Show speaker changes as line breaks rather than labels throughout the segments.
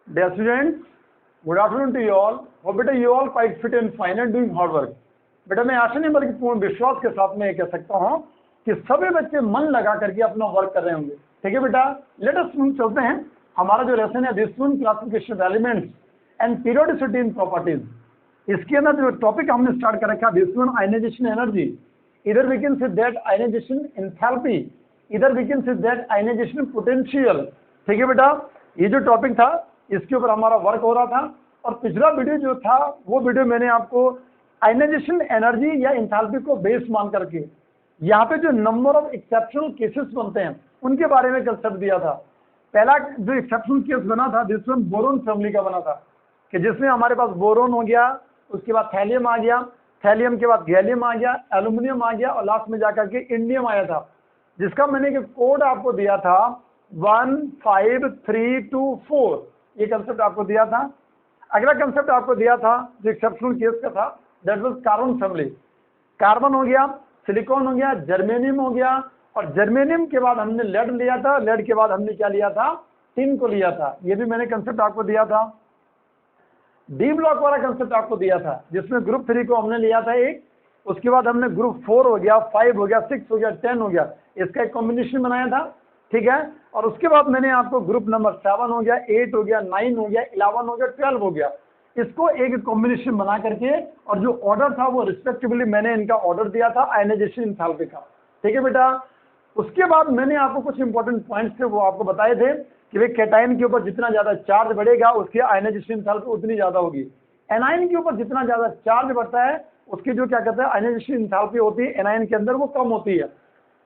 Dear students, good afternoon to you all. Hope बेटा you all quite fit and fine and doing hard work. बेटा मैं आशा नहीं बल्कि पूर्ण विश्वास के साथ में ये कह सकता हूँ कि सभी बच्चे मन लगा करके अपना वर्क कर रहे होंगे। ठीक है बेटा, लेट अस चलते हैं। हमारा जो लेसन है this one classification elements and periodicity in properties, इसके अंदर जो टॉपिक हमने स्टार्ट कर रखा दिस वन आयनाइजेशन एनर्जी, इधर we can say that ionization enthalpy, इधर we can say that ionization potential. ठीक है बेटा, ये जो टॉपिक था इसके ऊपर हमारा वर्क हो रहा था। और पिछला वीडियो जो था वो वीडियो मैंने आपको आयनाइजेशन एनर्जी या एंथैल्पी को बेस मान करके यहाँ पे जो नंबर ऑफ एक्सेप्शनल केसेस बनते हैं उनके बारे में कंसेप्ट दिया था। पहला जो एक्सेप्शनल केस बना था दिस वन बोरोन फैमिली का बना था कि जिसमें हमारे पास बोरोन हो गया, उसके बाद थैलियम आ गया, थैलियम के बाद गैलियम आ गया, एल्यूमिनियम आ गया और लास्ट में जाकर के इंडियम आया था, जिसका मैंने कोड आपको दिया था 15324। ये कंसेप्ट आपको दिया था। अगला कंसेप्ट आपको दिया था जो एक्सेप्शनल केस का था that was carbon family. Carbon हो गया, सिलिकॉन हो गया, जर्मेनियम हो गया और जर्मेनियम के बाद हमने लेड लिया था, लेड के बाद हमने क्या लिया था, टिन को लिया था। ये भी मैंने कंसेप्ट आपको दिया था। डी ब्लॉक वाला कंसेप्ट आपको दिया था जिसमें ग्रुप 3 को हमने लिया था एक, उसके बाद हमने ग्रुप 4 हो गया, 5 हो गया, 6 हो गया, 10 हो गया, इसका एक कॉम्बिनेशन बनाया था। ठीक है, और उसके बाद मैंने आपको ग्रुप नंबर 7 हो गया, 8 हो गया, 9 हो गया, 11 हो गया, 12 हो गया, इसको एक कॉम्बिनेशन बना करके और जो ऑर्डर था वो रिस्पेक्टिवली मैंने इनका ऑर्डर दिया था आयनाइजेशन एंथैल्पी का। ठीक है बेटा, उसके बाद मैंने आपको कुछ इंपॉर्टेंट पॉइंट्स थे वो आपको बताए थे कि भाई कैटाइन के ऊपर जितना ज्यादा चार्ज बढ़ेगा उसकी आयनाइजेशन एंथैल्पी उतनी ज्यादा होगी। एनाइन के ऊपर जितना ज्यादा चार्ज बढ़ता है उसकी जो क्या कहते हैं आयनाइजेशन एंथैल्पी होती है एनाइन के अंदर वो कम होती है।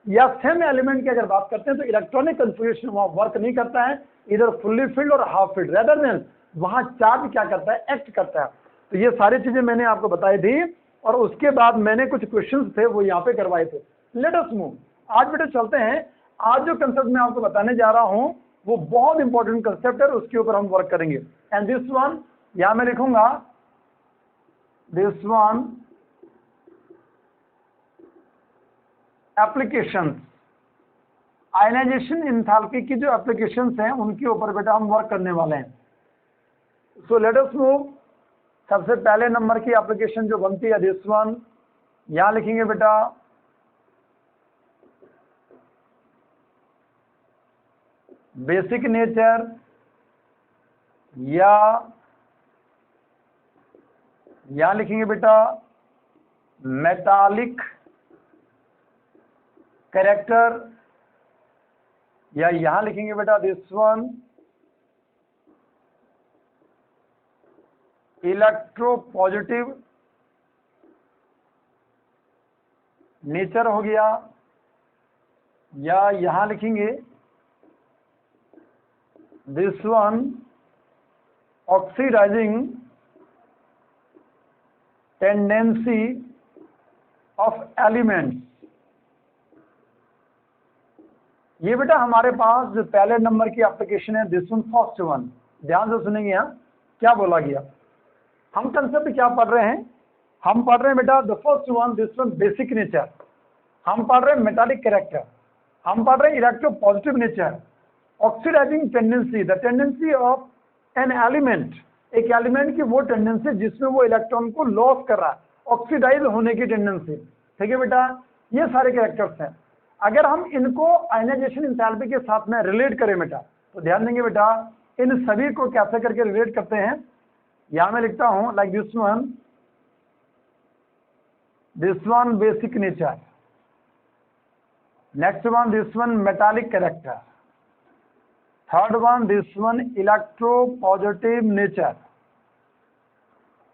या सेम एलिमेंट की अगर बात करते हैं तो इलेक्ट्रॉनिक कन्फिग्रेशन वहां वर्क नहीं करता है, इधर फुल्ली फिल्ड और हाफ फिल्ड, रेदर देन वहां चार्ज क्या करता है, एक्ट करता है। तो ये सारी चीजें मैंने आपको बताई थी और उसके बाद मैंने कुछ क्वेश्चंस थे वो यहाँ पे करवाए थे। लेट अस मूव, आज बेटे चलते हैं। आज जो कंसेप्ट मैं आपको बताने जा रहा हूँ वो बहुत इंपॉर्टेंट कंसेप्ट है, उसके ऊपर हम वर्क करेंगे। एंड दिस वन यहां मैं लिखूंगा this one applications, ionisation enthalpy की जो एप्लीकेशंस हैं उनके ऊपर बेटा हम वर्क करने वाले हैं। So let us move. सबसे पहले नंबर की एप्लीकेशन जो बनती है दिस वन, यहां लिखेंगे बेटा बेसिक नेचर या यहां लिखेंगे बेटा मेटालिक कैरेक्टर या यहां लिखेंगे बेटा दिस वन इलेक्ट्रोपॉजिटिव नेचर हो गया, या यहां लिखेंगे this one oxidising tendency of elements. ये बेटा हमारे पास जो पहले नंबर की एप्लीकेशन है दिस वन फर्स्ट वन। ध्यान से सुनेंगे यहाँ क्या बोला गया। हम कंसेप्ट क्या पढ़ रहे हैं, हम पढ़ रहे हैं बेटा the first one this one basic nature, हम पढ़ रहे हैं मेटालिक कैरेक्टर, हम पढ़ रहे हैं electropositive nature, oxidising tendency the tendency of an element, एक एलिमेंट की वो टेंडेंसी जिसमें वो इलेक्ट्रॉन को लॉस कर रहा है, ऑक्सीडाइज होने की टेंडेंसी। ठीक है बेटा, ये सारे कैरेक्टर्स हैं। अगर हम इनको आयनाइजेशन एंथैल्पी के साथ में रिलेट करें बेटा तो ध्यान देंगे बेटा इन सभी को कैसे करके रिलेट करते हैं। यहां मैं लिखता हूं like this one basic nature, next one this one metallic character, third one this one electro positive nature,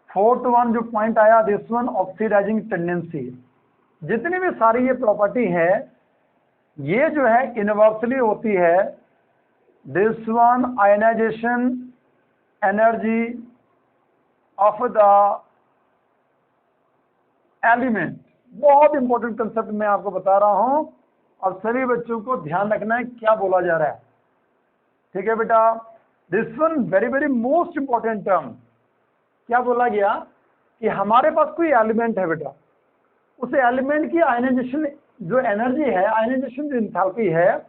fourth one जो पॉइंट आया दिस वन ऑक्सीडाइजिंग टेंडेंसी। जितनी भी सारी ये प्रॉपर्टी है ये जो है यूनिवर्सली होती है this one ionization energy of the element. बहुत इंपॉर्टेंट कंसेप्ट मैं आपको बता रहा हूं और सभी बच्चों को ध्यान रखना है क्या बोला जा रहा है। ठीक है बेटा, this one very very most important term. क्या बोला गया कि हमारे पास कोई एलिमेंट है बेटा, उस एलिमेंट की आयनाइजेशन जो एनर्जी है, आयनाइजेशन जो एंथैल्पी है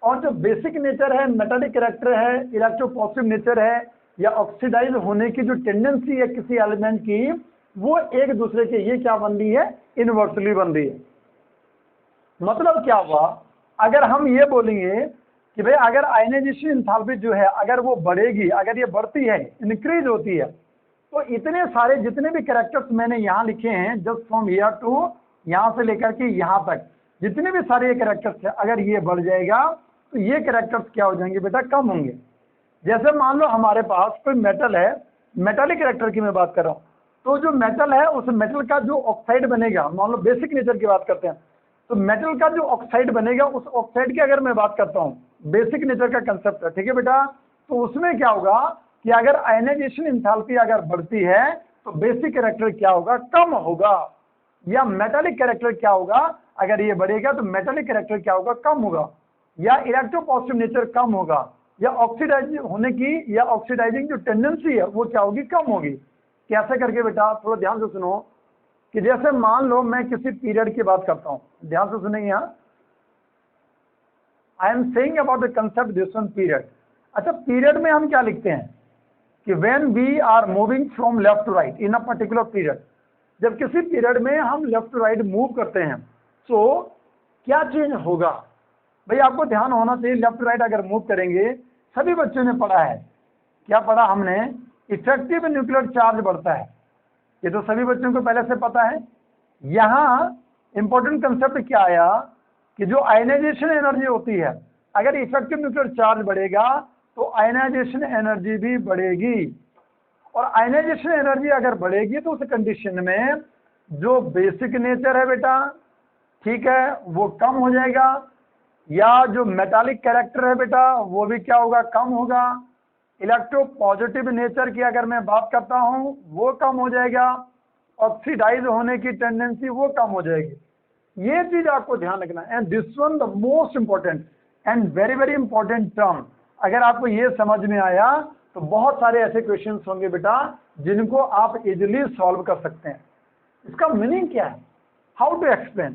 और जो बेसिक नेचर है, मेटालिक कैरेक्टर है, इलेक्ट्रोपॉजिटिव नेचर है, या ऑक्सीडाइज होने की जो टेंडेंसी है किसी एलिमेंट की, वो एक दूसरे के ये क्या बन रही है, इनवर्सली बन रही है। मतलब क्या हुआ, अगर हम ये बोलेंगे कि भाई अगर आयनाइजेशन एंथैल्पी जो है अगर वो बढ़ेगी, अगर ये बढ़ती है, इंक्रीज होती है, तो इतने सारे जितने भी कैरेक्टर्स मैंने यहाँ लिखे हैं, जस्ट फ्रॉम हियर टू यहाँ से लेकर के यहाँ तक जितने भी सारे ये कैरेक्टर्स है, अगर ये बढ़ जाएगा तो ये कैरेक्टर्स क्या हो जाएंगे बेटा, कम होंगे। जैसे मान लो हमारे पास कोई मेटल है, मेटालिक कैरेक्टर की मैं बात कर रहा हूँ, तो जो मेटल है उस मेटल का जो ऑक्साइड बनेगा, मान लो बेसिक नेचर की बात करते हैं, तो मेटल का जो ऑक्साइड बनेगा उस ऑक्साइड की अगर मैं बात करता हूँ, बेसिक नेचर का कंसेप्ट है, ठीक है बेटा, तो उसमें क्या होगा कि अगर आयनाइजेशन एंथैल्पी अगर बढ़ती है तो बेसिक कैरेक्टर क्या होगा, कम होगा, या मेटालिक कैरेक्टर क्या होगा, अगर ये बढ़ेगा तो मेटालिक कैरेक्टर क्या होगा, कम होगा, या इलेक्ट्रोपॉजिटिव नेचर कम होगा, या ऑक्सीडाइज होने की या ऑक्सीडाइजिंग जो टेंडेंसी है वो क्या होगी, कम होगी। कैसे करके बेटा, थोड़ा ध्यान से सुनो, कि जैसे मान लो मैं किसी पीरियड की बात करता हूं, ध्यान से सुनेंगे यहाँ, I am saying about the concept this one period. अच्छा, पीरियड में हम क्या लिखते हैं कि when we are moving from left to right in a particular period, जब किसी पीरियड में हम लेफ्ट टू राइट मूव करते हैं तो क्या चेंज होगा। भाई आपको ध्यान होना चाहिए, लेफ्ट टू राइट अगर मूव करेंगे, सभी बच्चों ने पढ़ा है, क्या पढ़ा हमने, इफेक्टिव न्यूक्लियर चार्ज बढ़ता है, ये तो सभी बच्चों को पहले से पता है। यहाँ इंपॉर्टेंट कंसेप्ट क्या आया कि जो आयनाइजेशन एनर्जी होती है, अगर इफेक्टिव न्यूक्लियर चार्ज बढ़ेगा तो आयनाइजेशन एनर्जी भी बढ़ेगी, और आयनाइजेशन एनर्जी अगर बढ़ेगी तो उस कंडीशन में जो बेसिक नेचर है बेटा, ठीक है, वो कम हो जाएगा, या जो मेटालिक कैरेक्टर है बेटा वो भी क्या होगा, कम होगा, इलेक्ट्रो पॉजिटिव नेचर की अगर मैं बात करता हूं वो कम हो जाएगा, ऑक्सीडाइज होने की टेंडेंसी वो कम हो जाएगी। ये चीज आपको ध्यान रखना है, and this one the most important and very very important term. अगर आपको ये समझ में आया तो बहुत सारे ऐसे क्वेश्चंस होंगे बेटा जिनको आप इजिली सॉल्व कर सकते हैं। इसका मीनिंग क्या है, हाउ टू एक्सप्लेन,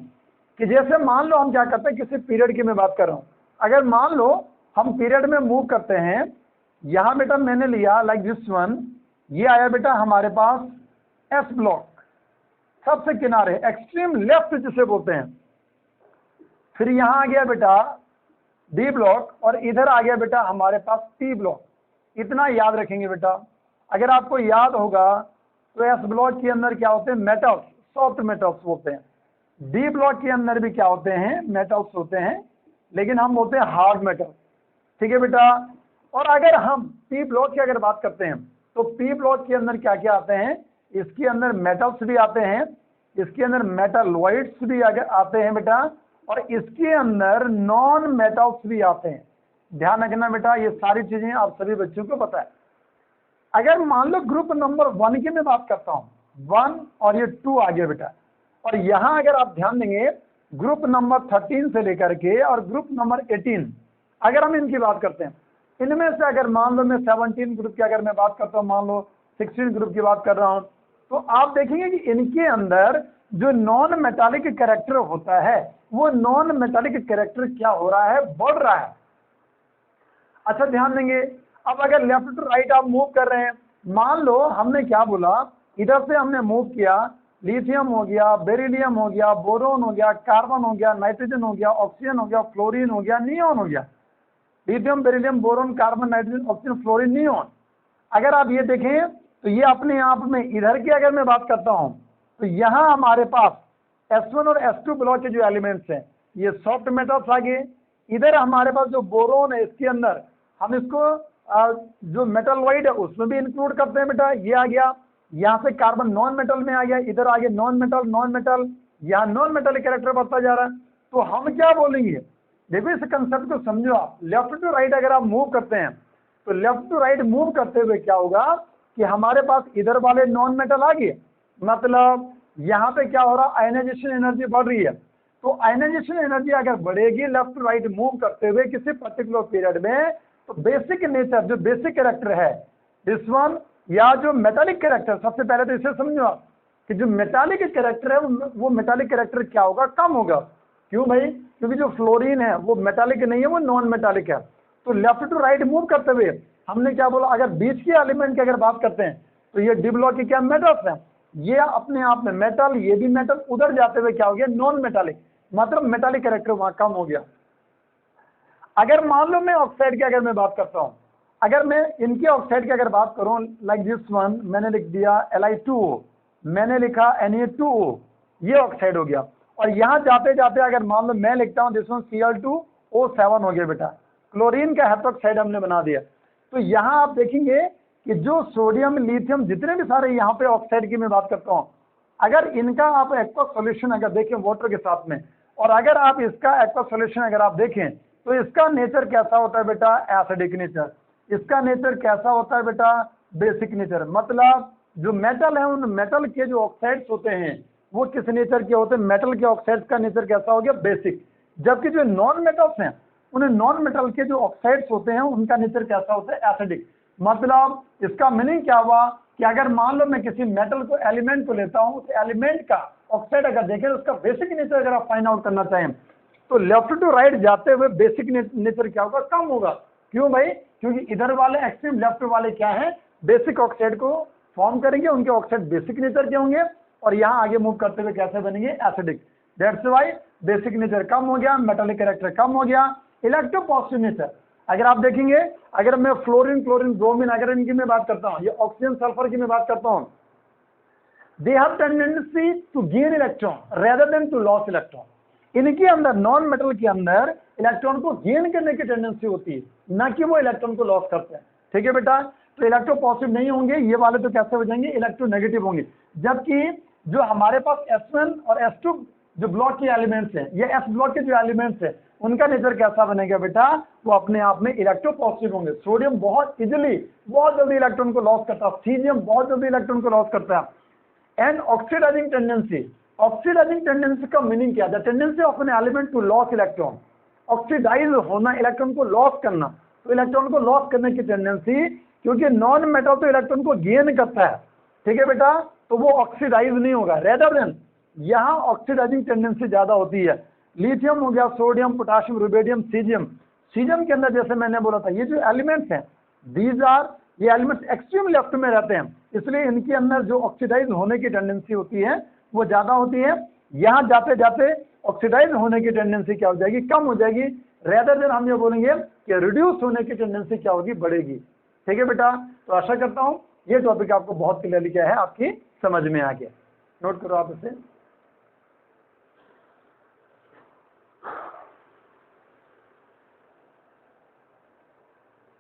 कि जैसे मान लो हम क्या करते हैं, किसी पीरियड की मैं बात कर रहा हूं, अगर मान लो हम पीरियड में मूव करते हैं, यहां बेटा मैंने लिया लाइक दिस वन, ये आया बेटा हमारे पास एस ब्लॉक, सबसे किनारे एक्सट्रीम लेफ्ट जिसे बोलते हैं, फिर यहां आ गया बेटा डी ब्लॉक, और इधर आ गया बेटा हमारे पास पी ब्लॉक। इतना याद रखेंगे बेटा, अगर आपको याद होगा तो एस ब्लॉक के अंदर क्या होते हैं, मेटल्स, सॉफ्ट मेटल्स होते हैं, डी ब्लॉक के अंदर भी क्या होते हैं, मेटल्स होते हैं, लेकिन हम बोलते हैं हार्ड मेटल, ठीक है बेटा। और अगर हम पी ब्लॉक की अगर बात करते हैं तो पी ब्लॉक के अंदर क्या क्या आते हैं, इसके अंदर मेटल्स भी आते हैं, इसके अंदर मेटालॉइड्स भी आते हैं बेटा, और इसके अंदर नॉन मेटल्स भी आते हैं। ध्यान रखना बेटा, ये सारी चीजें आप सभी बच्चों को पता है। अगर मान लो ग्रुप नंबर 1 की मैं बात करता हूं, 1 और ये 2 आ गया बेटा, और यहां अगर आप ध्यान देंगे ग्रुप नंबर 13 से लेकर के और ग्रुप नंबर 18, अगर हम इनकी बात करते हैं, इनमें से अगर मान लो मैं 17 ग्रुप की अगर मैं बात करता हूं, मान लो 16 ग्रुप की बात कर रहा हूं, तो आप देखेंगे कि इनके अंदर जो नॉन मेटालिक कैरेक्टर होता है, वो नॉन मेटालिक कैरेक्टर क्या हो रहा है, बढ़ रहा है। अच्छा ध्यान देंगे, अब अगर लेफ्ट टू राइट आप मूव कर रहे हैं, मान लो हमने क्या बोला, इधर से हमने मूव किया, लिथियम हो गया, बेरिलियम हो गया, बोरोन हो गया, कार्बन हो गया, नाइट्रोजन हो गया, ऑक्सीजन हो गया, फ्लोरीन हो गया, नियोन हो गया, lithium, beryllium, boron, carbon, nitrogen, oxygen, fluorine, neon. अगर आप ये देखें तो ये अपने आप में, इधर की अगर मैं बात करता हूं तो यहां हमारे पास S1 और S2 ब्लॉक के जो एलिमेंट्स हैं ये सॉफ्ट मेटल्स आ गए। इधर हमारे पास जो बोरोन है इसके अंदर हम इसको जो मेटलॉइड है उसमें भी इंक्लूड करते हैं बेटा, ये आ गया। यहाँ से कार्बन नॉन मेटल में आ गया, इधर आ गया नॉन मेटल, नॉन मेटल, यहाँ नॉन मेटल कैरेक्टर बढ़ता जा रहा है। तो हम क्या बोलेंगे, देखो इस कंसेप्ट को समझो आप, लेफ्ट टू राइट अगर आप मूव करते हैं तो लेफ्ट टू राइट मूव करते हुए क्या होगा कि हमारे पास इधर वाले नॉन मेटल आ गए, मतलब यहाँ पे क्या हो रहा है, आयनाइजेशन एनर्जी बढ़ रही है। तो आयनाइजेशन एनर्जी अगर बढ़ेगी लेफ्ट टू राइट मूव करते हुए किसी पर्टिकुलर पीरियड में, तो बेसिक नेचर, जो बेसिक कैरेक्टर है दिस वन, या जो मेटालिक कैरेक्टर, सबसे पहले तो इसे समझो आप कि जो मेटालिक कैरेक्टर है वो मेटालिक कैरेक्टर क्या होगा, कम होगा। क्यों भाई, क्योंकि जो फ्लोरीन है वो मेटालिक नहीं है, वो नॉन मेटालिक है। तो लेफ्ट टू राइट मूव करते हुए हमने क्या बोला, अगर बीच के एलिमेंट की अगर बात करते हैं तो ये डी ब्लॉक के क्या मेटल्स हैं, ये अपने आप में मेटल, ये भी मेटल, उधर जाते हुए क्या हो गया नॉन मेटालिक, मतलब मेटालिक कैरेक्टर वहां कम हो गया। अगर मान लो मैं ऑक्साइड की अगर मैं बात करता हूं, अगर मैं इनके ऑक्साइड की अगर बात करूं, लाइक दिस वन, मैंने लिख दिया Li2O, मैंने लिखा Na2O, ये ऑक्साइड हो गया। और यहां जाते जाते अगर मान लो मैं लिखता हूं दिस वन Cl2O7 हो गया बेटा, क्लोरीन का हाइड्रोक्साइड हमने बना दिया। तो यहां आप देखेंगे कि जो सोडियम, लिथियम, जितने भी सारे यहाँ पे ऑक्साइड की मैं बात करता हूँ, अगर इनका आप एक्वा सॉल्यूशन अगर देखें वाटर के साथ में, और अगर आप इसका एक्वा सॉल्यूशन अगर आप देखें तो इसका नेचर कैसा होता है बेटा, एसिडिक नेचर। इसका नेचर कैसा होता है बेटा, बेसिक नेचर। मतलब जो मेटल है उन मेटल के जो ऑक्साइड्स होते हैं वो किस नेचर के होते हैं, मेटल के ऑक्साइड्स का नेचर कैसा हो गया, बेसिक। जबकि जो नॉन मेटल्स हैं उन नॉन मेटल के जो ऑक्साइड्स होते हैं उनका नेचर कैसा होता है, एसिडिक। मतलब इसका मीनिंग क्या हुआ कि अगर मान लो मैं किसी मेटल को, एलिमेंट को लेता हूं, उस एलिमेंट का ऑक्साइड अगर देखें तो उसका बेसिक नेचर अगर आप फाइंड आउट करना चाहें तो लेफ्ट टू राइट जाते हुए बेसिक नेचर क्या होगा, कम होगा। क्यों भाई, क्योंकि इधर वाले एक्सट्रीम लेफ्ट वाले क्या है, बेसिक ऑक्साइड को फॉर्म करेंगे, उनके ऑक्साइड बेसिक नेचर के होंगे, और यहाँ आगे मूव करते हुए कैसे बनेंगे, acidic. That's why basic nature कम हो गया, मेटालिक कैरेक्टर कम हो गया। इलेक्ट्रोपॉजिटिव नेचर अगर आप देखेंगे, अगर मैं फ्लोरीन, क्लोरीन, ब्रोमीन अगर इनकी मैं बात करता हूँ, ये ऑक्सीजन, सल्फर की मैं बात करता हूँ, they have tendency to gain electron rather than to loss electron. इनके अंदर, नॉन मेटल के अंदर इलेक्ट्रॉन को गेन करने की टेंडेंसी होती है, ना कि वो इलेक्ट्रॉन को लॉस करते हैं। ठीक है बेटा, तो इलेक्ट्रोपॉजिटिव नहीं होंगे ये वाले, तो कैसे हो जाएंगे, इलेक्ट्रोनेगेटिव होंगे। जबकि जो हमारे पास S1 और S2 जो ब्लॉक के एलिमेंट्स हैं, ये S ब्लॉक के जो एलिमेंट्स हैं उनका नेचर कैसा बनेगा बेटा, वो अपने आप में इलेक्ट्रोपॉजिटिव होंगे। सोडियम बहुत इजीली, बहुत जल्दी इलेक्ट्रॉन को लॉस करता है, सीजियम बहुत जल्दी इलेक्ट्रॉन को लॉस करता है। And oxidising tendency, oxidising tendency का मीनिंग क्या है, the tendency of an element to loss electron. Oxidise होना, इलेक्ट्रॉन को लॉस करना, तो इलेक्ट्रॉन को लॉस करने की टेंडेंसी, क्योंकि नॉन मेटल तो इलेक्ट्रॉन को गेन करता है, ठीक है बेटा, तो वो ऑक्सीडाइज नहीं होगा, रेदर देन यहाँ ऑक्सीडाइजिंग टेंडेंसी ज्यादा होती है। लिथियम हो गया, sodium, potassium, rubidium, caesium. Caesium के अंदर जैसे मैंने बोला था, ये जो एलिमेंट्स हैं, दीज आर, ये एलिमेंट्स एक्सट्रीम लेफ्ट में रहते हैं, इसलिए इनके अंदर जो ऑक्सीडाइज होने की टेंडेंसी होती है वो ज्यादा होती है। यहाँ जाते जाते ऑक्सीडाइज होने की टेंडेंसी क्या हो जाएगी, कम हो जाएगी। रेदर देन हम ये बोलेंगे कि रिड्यूस होने की टेंडेंसी क्या होगी, बढ़ेगी। ठीक है बेटा, तो आशा करता हूँ ये टॉपिक आपको बहुत क्लियरली क्या है, आपकी समझ में आ गया। नोट करो आप इसे।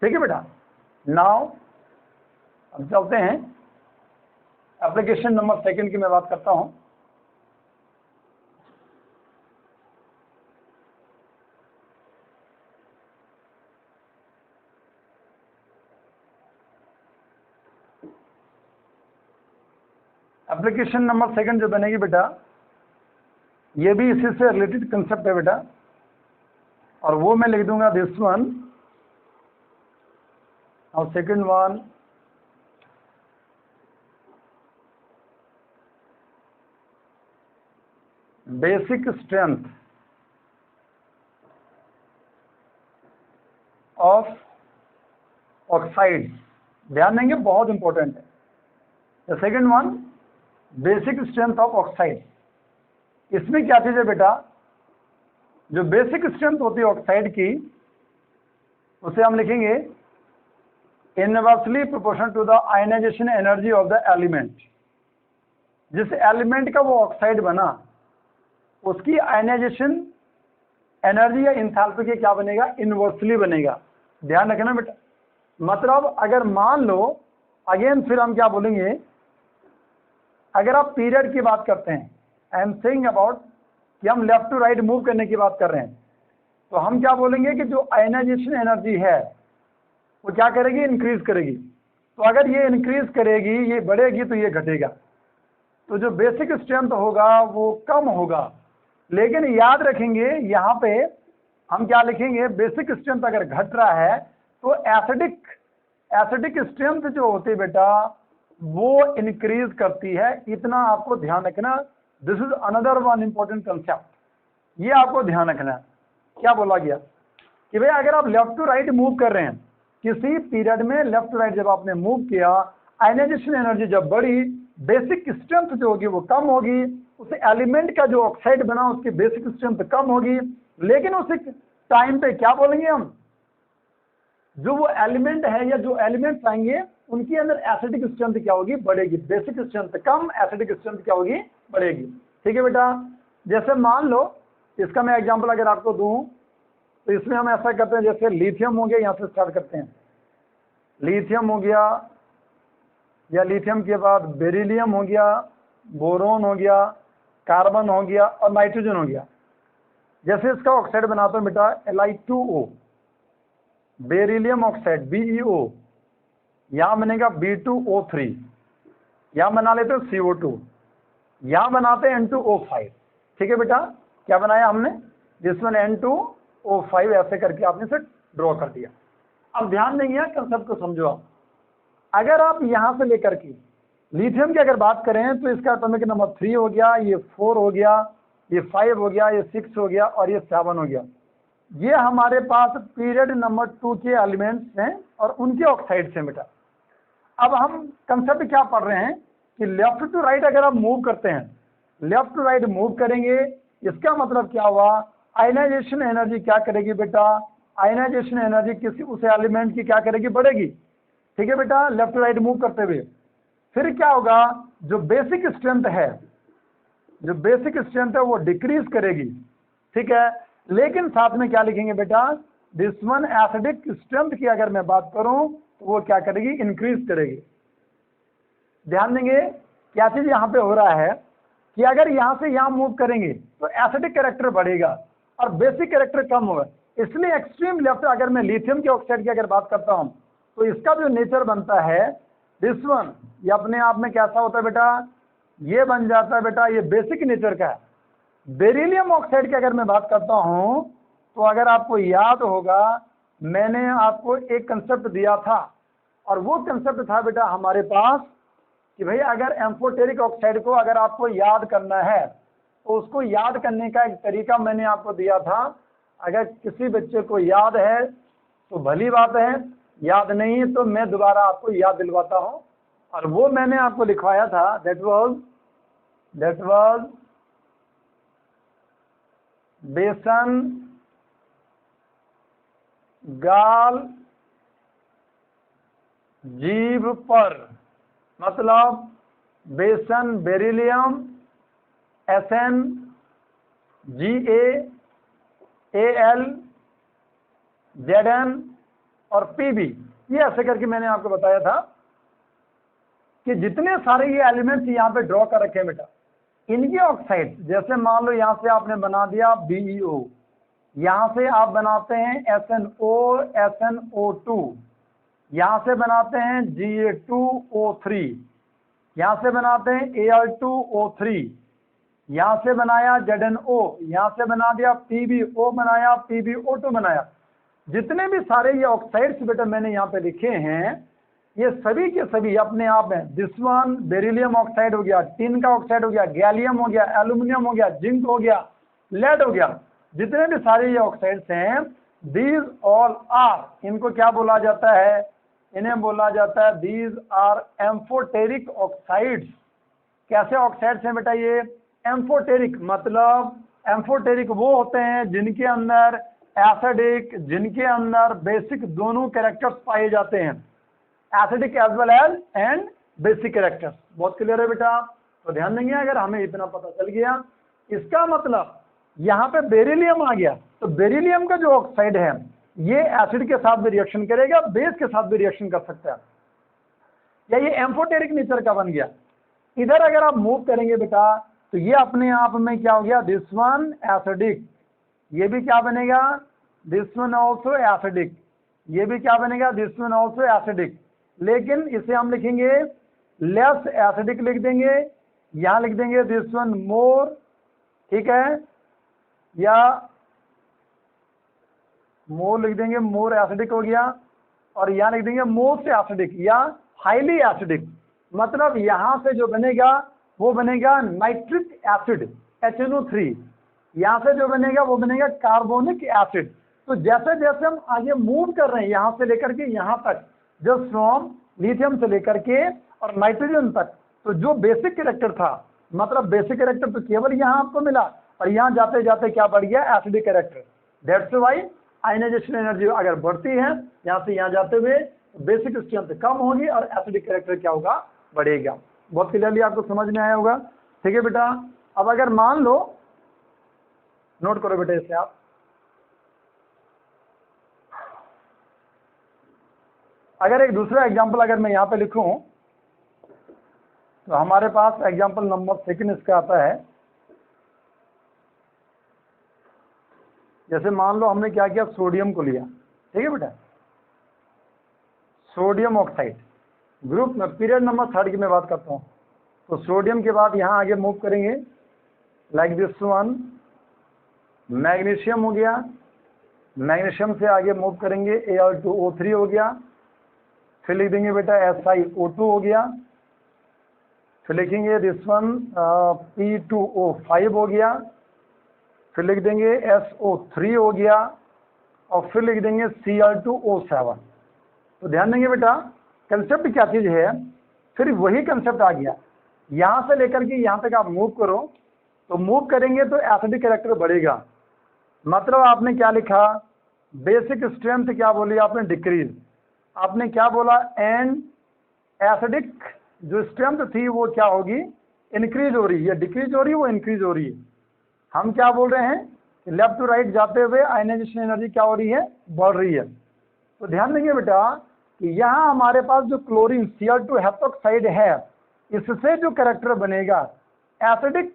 ठीक है बेटा, नाउ अब चलते हैं एप्लीकेशन नंबर 2 की मैं बात करता हूं। एप्लीकेशन नंबर 2 जो बनेगी बेटा, ये भी इसी से रिलेटेड कंसेप्ट है बेटा, और वो मैं लिख दूंगा दिस वन। और second one, basic strength of oxide, ध्यान देंगे, बहुत इंपॉर्टेंट है। The second one, basic strength of oxide. इसमें क्या चीज है बेटा, जो बेसिक स्ट्रेंथ होती है ऑक्साइड की, उसे हम लिखेंगे inversely proportional to the ionization energy of the element. जिस एलिमेंट का वो ऑक्साइड बना उसकी आयनाइजेशन एनर्जी या इंथैल्पी के क्या बनेगा, इनवर्सली बनेगा। ध्यान रखना बेटा, मतलब अगर मान लो, अगेन फिर हम क्या बोलेंगे, अगर आप पीरियड की बात करते हैं, आई एम सेइंग अबाउट कि हम लेफ्ट टू राइट मूव करने की बात कर रहे हैं, तो हम क्या बोलेंगे कि जो आयनाइजेशन एनर्जी है वो क्या करेगी, इंक्रीज करेगी। तो अगर ये इंक्रीज करेगी, ये बढ़ेगी, तो ये घटेगा, तो जो बेसिक स्ट्रेंथ होगा वो कम होगा। लेकिन याद रखेंगे यहाँ पे हम क्या लिखेंगे, बेसिक स्ट्रेंथ अगर घट रहा है तो एसिडिक स्ट्रेंथ जो होती है बेटा वो इंक्रीज करती है। इतना आपको ध्यान रखना। This is another one important concept, ये आपको ध्यान रखना है। क्या बोला गया कि भाई अगर आप लेफ्ट टू राइट मूव कर रहे हैं किसी पीरियड में लेफ्ट राइट जब आपने मूव किया, आयनाइजेशन एनर्जी जब बढ़ी, बेसिक स्ट्रेंथ जो होगी वो कम होगी, उस एलिमेंट का जो ऑक्साइड बना उसकी बेसिक स्ट्रेंथ कम होगी, लेकिन उस टाइम पे क्या बोलेंगे हम, जो वो एलिमेंट है या जो एलिमेंट्स आएंगे उनके अंदर एसिडिक स्ट्रेंथ क्या होगी, बढ़ेगी। बेसिक स्ट्रेंथ कम, एसिडिक स्ट्रेंथ क्या होगी, बढ़ेगी। ठीक है बेटा, जैसे मान लो इसका मैं एग्जांपल अगर आपको दूं तो इसमें हम ऐसा करते हैं, जैसे लिथियम हो गया, यहाँ से स्टार्ट करते हैं। लिथियम हो गया, या लिथियम के बाद बेरिलियम हो गया, बोरोन हो गया, कार्बन हो गया और नाइट्रोजन हो गया। जैसे इसका ऑक्साइड बनाता हूं बेटा Li2O, बेरिलियम ऑक्साइड BeO, यहां बनेगा B2O3, यहां बना लेते हैं CO2, यहां बनाते हैं N2O5। ठीक है बेटा, क्या बनाया हमने, जिसमें N2O5 ऐसे करके आपने इसे ड्रॉ कर दिया। अब ध्यान देंगे कंसेप्ट को समझो आप। अगर आप यहां से लेकर के लिथियम की अगर बात करें तो इसका एटॉमिक नंबर 3 हो गया, ये 4 हो गया, ये 5 हो गया, ये 6 हो गया और ये 7 हो गया। ये हमारे पास पीरियड नंबर 2 के एलिमेंट्स हैं और उनके ऑक्साइड्स हैं बेटा। अब हम कंसेप्ट क्या पढ़ रहे हैं कि लेफ्ट टू राइट अगर आप मूव करते हैं, लेफ्ट टू राइट मूव करेंगे, इसका मतलब क्या हुआ, आयनाइजेशन एनर्जी क्या करेगी बेटा, आयनाइजेशन एनर्जी किसी उस एलिमेंट की क्या करेगी, बढ़ेगी। ठीक है बेटा, लेफ्ट टू राइट मूव करते हुए फिर क्या होगा, जो बेसिक स्ट्रेंथ है, जो बेसिक स्ट्रेंथ है वो डिक्रीज करेगी। ठीक है, लेकिन साथ में क्या लिखेंगे बेटा, दिस वन एसिडिक स्ट्रेंथ की अगर मैं बात करूं तो वो क्या करेगी, इंक्रीज करेगी। ध्यान देंगे क्या चीज यहां पे हो रहा है कि अगर यहां से यहां मूव करेंगे तो एसिडिक कैरेक्टर बढ़ेगा और बेसिक कैरेक्टर कम होगा। इसलिए एक्सट्रीम लेफ्ट अगर मैं लिथियम के ऑक्साइड की अगर बात करता हूं तो इसका जो नेचर बनता है दिस वन, ये अपने आप में कैसा होता है बेटा, ये बन जाता है बेटा, ये बेसिक नेचर का है। बेरिलियम ऑक्साइड की अगर मैं बात करता हूं तो अगर आपको याद होगा मैंने आपको एक कंसेप्ट दिया था और वो कंसेप्ट था बेटा हमारे पास कि भाई अगर एम्फोटेरिक ऑक्साइड को अगर आपको याद करना है तो उसको याद करने का एक तरीका मैंने आपको दिया था। अगर किसी बच्चे को याद है तो भली बात है, याद नहीं है तो मैं दोबारा आपको याद दिलवाता हूं। और वो मैंने आपको लिखवाया था, दैट वाज बेसन गाल जीभ पर, मतलब बेसन बेरिलियम SN GaAl Zn और Pb, ये ऐसे करके मैंने आपको बताया था कि जितने सारे ये एलिमेंट्स यहाँ पे ड्रॉ कर रखे हैं बेटा, इनके ऑक्साइड, जैसे मान लो यहाँ से आपने बना दिया BeO, यहाँ से आप बनाते हैं SNO SNO2, यहाँ से बनाते हैं Ga2O3, यहाँ से बनाते हैं Al2O3, यहाँ से बनाया ZnO, यहाँ से बना दिया PbO, बनाया PbO2 बनाया। जितने भी सारे ये ऑक्साइड्स बेटा मैंने यहाँ पे लिखे हैं ये सभी के सभी अपने आप में, दिस वन बेरिलियम ऑक्साइड हो गया, टिन का ऑक्साइड हो गया, गैलियम हो गया, एल्यूमिनियम हो गया, जिंक हो गया, लेड हो गया, जितने भी सारे ये ऑक्साइड्स हैं दीज ऑल आर, इनको क्या बोला जाता है, इन्हें बोला जाता है दीज आर एम्फोटेरिक ऑक्साइड्स। कैसे ऑक्साइड्स हैं बेटा ये, एम्फोटेरिक, मतलब एम्फोटेरिक वो होते हैं जिनके अंदर एसिडिक, जिनके अंदर बेसिक दोनों कैरेक्टर्स पाए जाते हैं, acidic as well as and basic characters. बहुत क्लियर है बेटा, तो ध्यान देंगे अगर हमें इतना पता चल गया। इसका मतलब यहाँ पे बेरिलियम आ गया तो बेरिलियम का जो ऑक्साइड है ये एसिड के साथ भी रिएक्शन करेगा, बेस के साथ भी रिएक्शन कर सकता है, या ये एम्फोटेरिक नेचर का बन गया। इधर अगर आप मूव करेंगे बेटा तो ये अपने आप में क्या हो गया, दिस वन एसिडिक, ये भी क्या बनेगा, दिस वन ऑल्सो एसिडिक, ये भी क्या बनेगा, दिस वन ऑल्सो एसिडिक। लेकिन इसे हम लिखेंगे लेस एसिडिक लिख देंगे, यहां लिख देंगे दिस वन मोर, ठीक है, या मोर लिख देंगे, मोर एसिडिक हो गया, और यहां लिख देंगे मोस्ट एसिडिक या हाईली एसिडिक। मतलब यहां से जो बनेगा वो बनेगा नाइट्रिक एसिड HNO3, यहां से जो बनेगा वो बनेगा कार्बोनिक एसिड। तो जैसे जैसे हम आगे मूव कर रहे हैं यहाँ से लेकर के यहाँ तक, जस्ट फ्रॉम लिथियम से लेकर के और नाइट्रोजन तक, तो जो बेसिक कैरेक्टर था, मतलब बेसिक कैरेक्टर तो केवल यहाँ आपको मिला, और यहाँ जाते जाते क्या बढ़ गया, acidic character. That's why ionisation energy अगर बढ़ती है यहाँ से यहाँ जाते हुए, बेसिक स्ट्रेंथ कम होगी और एसिडिक कैरेक्टर क्या होगा, बढ़ेगा। बहुत क्लियरली आपको समझ में आया होगा। ठीक है बेटा, अब अगर मान लो, नोट करो बेटा इसे आप, अगर एक दूसरा एग्जांपल अगर मैं यहाँ पे लिखूं, तो हमारे पास एग्जांपल नंबर 2 इसका आता है। जैसे मान लो हमने क्या किया, सोडियम को लिया, ठीक है बेटा, सोडियम ऑक्साइड ग्रुप में, पीरियड नंबर 3 की मैं बात करता हूँ। तो सोडियम के बाद यहाँ आगे मूव करेंगे लाइक दिस वन, मैग्नीशियम हो गया, मैग्नीशियम से आगे मूव करेंगे Al2O3 हो गया, फिर लिख देंगे बेटा SiO2 हो गया, फिर लिखेंगे दिस वन P2O5 हो गया, फिर लिख देंगे SO3 हो गया, और फिर लिख देंगे Cl2O7। तो ध्यान देंगे बेटा, कंसेप्ट क्या चीज है, फिर वही कंसेप्ट आ गया। यहाँ से लेकर के यहाँ तक आप मूव करो, तो मूव करेंगे तो एसिडिक कैरेक्टर बढ़ेगा। मतलब आपने क्या लिखा, बेसिक स्ट्रेंथ क्या बोली आपने, डिक्रीज। आपने क्या बोला, एंड एसिडिक जो स्ट्रेंथ थी वो क्या होगी, इंक्रीज हो रही है, डिक्रीज हो रही है, वो इंक्रीज हो रही है। हम क्या बोल रहे हैं, लेफ्ट टू राइट जाते हुए आयनाइजेशन एनर्जी क्या हो रही है, बढ़ रही है। तो ध्यान देंगे बेटा कि यहाँ हमारे पास जो क्लोरीन Cl2 हेप्टोक्साइड है, इससे जो कैरेक्टर बनेगा एसिडिक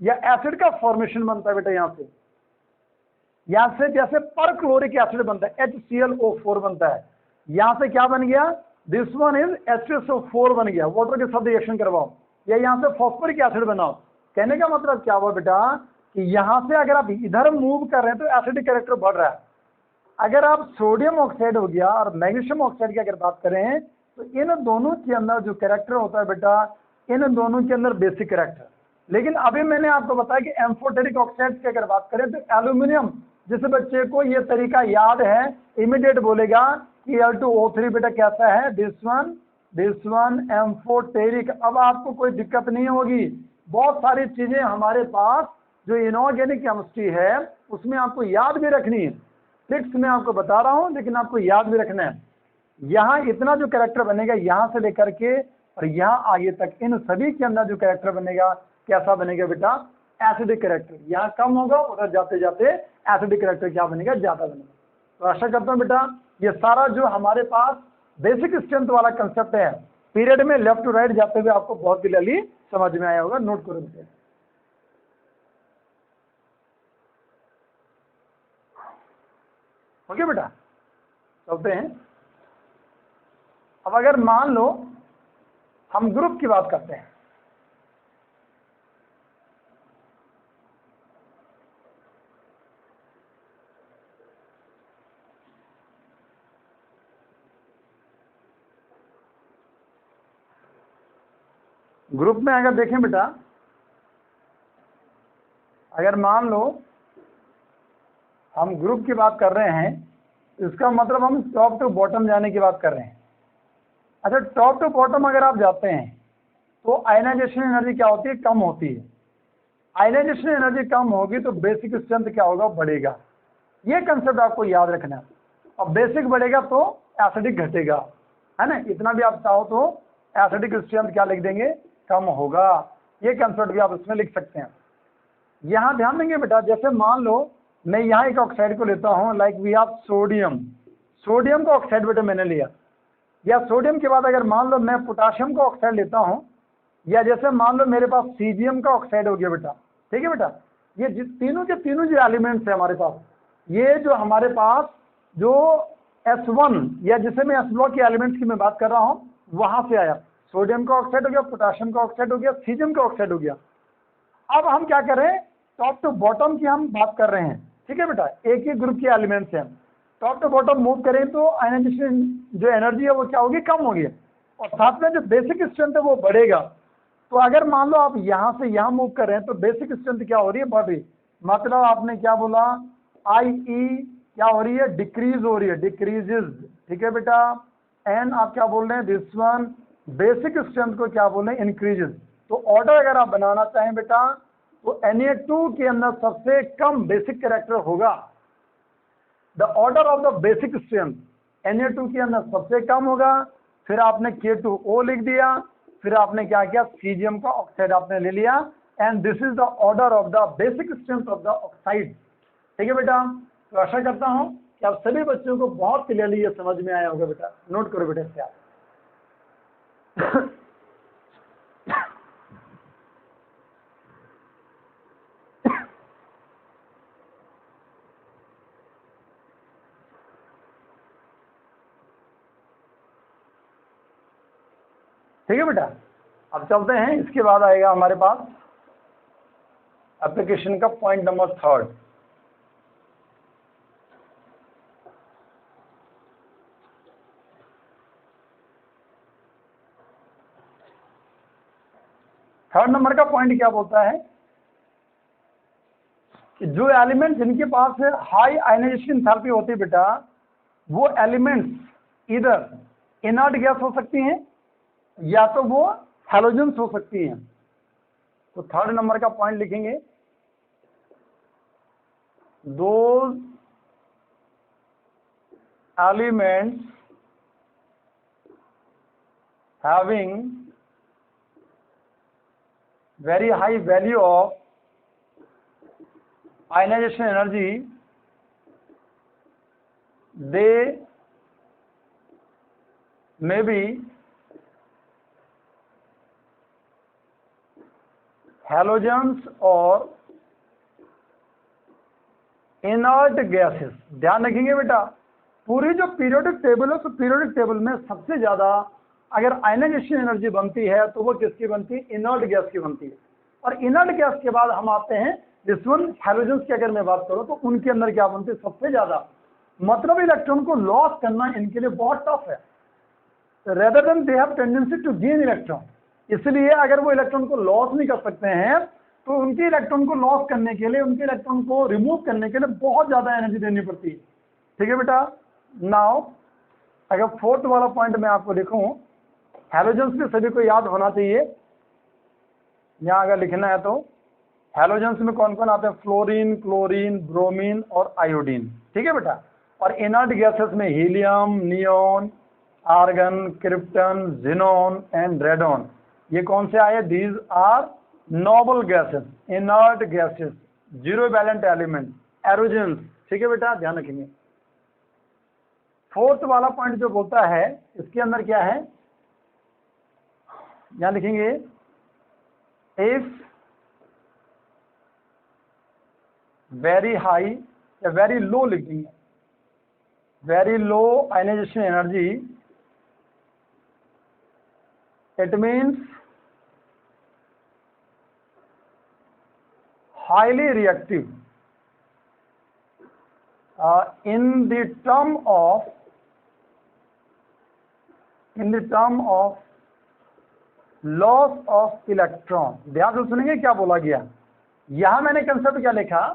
या एसिड का फॉर्मेशन बनता है बेटा। यहाँ से जैसे पर क्लोरिक एसिड बनता है HClO4 बनता है, यहाँ से क्या बन गया, दिस वन इज H2SO4 बन गया, वाटर के साथ रिएक्शन करवाओ, या यहाँ से फॉस्फोरिक एसिड बनाओ। कहने का मतलब क्या हुआ बेटा कि यहाँ से अगर आप इधर मूव कर रहे हैं तो एसिडिक कैरेक्टर बढ़ रहा है। अगर आप सोडियम ऑक्साइड हो गया और मैग्नीशियम ऑक्साइड की अगर बात करें, तो इन दोनों के अंदर जो कैरेक्टर होता है बेटा, इन दोनों के अंदर बेसिक कैरेक्टर। लेकिन अभी मैंने आपको बताया कि एम्फोटेरिक ऑक्साइड की अगर बात करें तो एल्यूमिनियम, जिस बच्चे को ये तरीका याद है इमीडिएट बोलेगा कि Al2O3 बेटा कैसा है, दिस वन एम्फोटेरिक। अब आपको कोई दिक्कत नहीं होगी, बहुत सारी चीजें हमारे पास जो इनऑर्गेनिक केमिस्ट्री है उसमें आपको याद भी रखनी है। ट्रिक्स मैं आपको बता रहा हूं लेकिन आपको याद भी रखना है। यहाँ इतना जो कैरेक्टर बनेगा यहाँ से लेकर के और यहाँ आगे तक, इन सभी के अंदर जो कैरेक्टर बनेगा कैसा बनेगा बेटा, एसिडिक कैरेक्टर। यहाँ कम होगा, उधर जाते जाते एसिडिक कैरेक्टर क्या बनेगा, ज्यादा बनेगा। तो आशा करता हूँ बेटा ये सारा जो हमारे पास बेसिक स्ट्रेंथ वाला कंसेप्ट है, पीरियड में लेफ्ट टू राइट जाते हुए आपको बहुत क्लियरली समझ में आया होगा। नोट करो बेटा। ओके बेटा, चलते हैं। अब अगर मान लो हम ग्रुप की बात करते हैं, ग्रुप में अगर देखें बेटा, अगर मान लो हम ग्रुप की बात कर रहे हैं, इसका मतलब हम टॉप टू बॉटम जाने की बात कर रहे हैं। अच्छा, टॉप टू बॉटम अगर आप जाते हैं तो आयनाइजेशन एनर्जी क्या होती है, कम होती है। आयनाइजेशन एनर्जी कम होगी तो बेसिक स्ट्रेंथ क्या होगा, बढ़ेगा। ये कंसेप्ट आपको याद रखना है। और बेसिक बढ़ेगा तो एसिडिक घटेगा, है ना। इतना भी आप चाहो तो एसिडिक स्ट्रेंथ क्या लिख देंगे, कम होगा। ये कंसेप्ट भी आप इसमें लिख सकते हैं। यहाँ ध्यान देंगे बेटा, जैसे मान लो मैं यहाँ एक ऑक्साइड को लेता हूँ, like we have sodium. Sodium का ऑक्साइड बेटा मैंने लिया, या सोडियम के बाद अगर मान लो मैं पोटाशियम का ऑक्साइड लेता हूँ, या जैसे मान लो मेरे पास सीजियम का ऑक्साइड हो गया बेटा। ठीक है बेटा, ये तीनों के तीनों जो एलिमेंट्स है हमारे पास, ये जो हमारे पास जो S1 या जिसे मैं S ब्लॉक के एलिमेंट्स की मैं बात कर रहा हूँ, वहां से आया। सोडियम का ऑक्साइड हो गया, पोटाशियम का ऑक्साइड हो गया, सीजियम का ऑक्साइड हो गया। अब हम क्या कर रहे हैं, टॉप टू बॉटम की हम बात कर रहे हैं। ठीक है बेटा, एक ही ग्रुप के एलिमेंट्स हैं, टॉप टू बॉटम मूव करें तो आयनाइजेशन जो एनर्जी है वो क्या होगी, कम होगी, और साथ में जो बेसिक स्ट्रेंथ है वो बढ़ेगा। तो अगर मान लो आप यहाँ से यहाँ मूव कर रहे हैं तो बेसिक स्ट्रेंथ क्या हो रही है, बढ़ रही। मतलब आपने क्या बोला, IE क्या हो रही है, डिक्रीज हो रही है, डिक्रीजेज, ठीक है बेटा। एन आप क्या बोल रहे हैं, दिस वन बेसिक स्ट्रेंथ को क्या बोल रहे हैं, इंक्रीजेज। तो ऑर्डर अगर आप बनाना चाहें बेटा तो Na2 के अंदर सबसे कम बेसिक कैरेक्टर होगा, the order of the basic strength Na2 के अंदर सबसे कम होगा। फिर आपने K2O लिख दिया, फिर आपने क्या किया, सीजियम का ऑक्साइड आपने ले लिया, and this is the order of the basic strength of the oxide. ठीक है बेटा। तो आशा करता हूं कि आप सभी बच्चों को बहुत क्लियरली ये समझ में आया होगा बेटा। नोट करो बेटा इससे आप। ठीक है बेटा। अब चलते हैं, इसके बाद आएगा हमारे पास एप्लीकेशन का पॉइंट नंबर 3। थर्ड नंबर का पॉइंट क्या बोलता है कि जो एलिमेंट जिनके पास हाई आयनाइजेशन एंथैल्पी होती है बेटा, वो एलिमेंट्स इधर इनर्ट गैस हो सकती हैं या तो वो हैलोजेंस हो सकती हैं। तो थर्ड नंबर का पॉइंट लिखेंगे, those elements having very high value of ionization energy, they may be halogens or inert gases। ध्यान रखेंगे बेटा, पूरी जो पीरियोडिक टेबल है, तो पीरियोडिक टेबल में सबसे ज्यादा अगर आयनाइजेशन एनर्जी बनती है तो वो किसकी बनती है, इनर्ट गैस की बनती है। और इनर्ट गैस के बाद हम आते हैं दिस वन हैलोजेंस की। अगर मैं बात करूं तो उनके अंदर क्या बनती है, सबसे ज्यादा, मतलब इलेक्ट्रॉन को लॉस करना इनके लिए बहुत टफ है, rather than they have tendency to gain electron. इसलिए अगर वो इलेक्ट्रॉन को लॉस नहीं कर सकते हैं तो उनके इलेक्ट्रॉन को लॉस करने के लिए, उनके इलेक्ट्रॉन को रिमूव करने के लिए बहुत ज्यादा एनर्जी देनी पड़ती है। ठीक है बेटा। नाउ अगर फोर्थ वाला पॉइंट मैं आपको लिखूं, हैलोजेंस भी सभी को याद होना चाहिए। यहां अगर लिखना है तो हैलोजेंस में कौन कौन आते हैं, फ्लोरीन, क्लोरीन, ब्रोमीन और आयोडीन। ठीक है बेटा। और इनर्ट गैसेस में helium, neon, argon, krypton, xenon and radon. ये कौन से आए, these are noble gases, inert gases, zero valent element, aerogens. ठीक है बेटा, ध्यान रखेंगे। फोर्थ वाला पॉइंट जो बोलता है, इसके अंदर क्या है, यहां लिखेंगे, इफ वेरी हाई या वेरी लो लिख देंगे, very low ionisation energy, it means highly reactive in the term of loss of electron। ध्यान से सुनेंगे क्या बोला गया। यहां मैंने कंसेप्ट क्या लिखा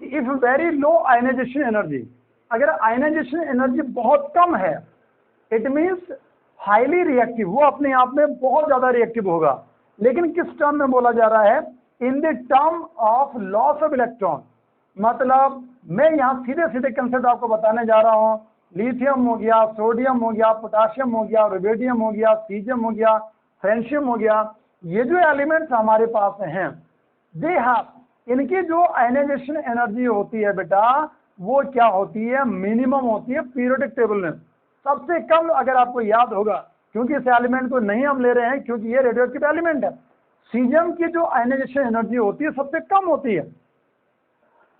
कि if very low ionisation energy, अगर आयनाइजेशन एनर्जी बहुत कम है, इट मीन्स हाईली रिएक्टिव, वो अपने आप में बहुत ज्यादा रिएक्टिव होगा। लेकिन किस टर्म में बोला जा रहा है, in the term of loss of electron. मतलब मैं यहां सीधे सीधे कंसेप्ट आपको बताने जा रहा हूं। लिथियम हो गया, सोडियम हो गया, पोटाशियम हो गया, रुबिडियम हो गया, सीजियम हो गया, फ्रेंशियम हो गया, ये जो एलिमेंट्स हमारे पास हैं, दे हैव, इनकी जो आयनाइजेशन एनर्जी होती है बेटा, वो क्या होती है, मिनिमम होती है पीरियोडिक टेबल में। सबसे कम, अगर आपको याद होगा, क्योंकि इस एलिमेंट को नहीं हम ले रहे हैं क्योंकि ये रेडियोएक्टिव एलिमेंट है, सीजियम की जो आयनाइजेशन एनर्जी होती है सबसे कम होती है।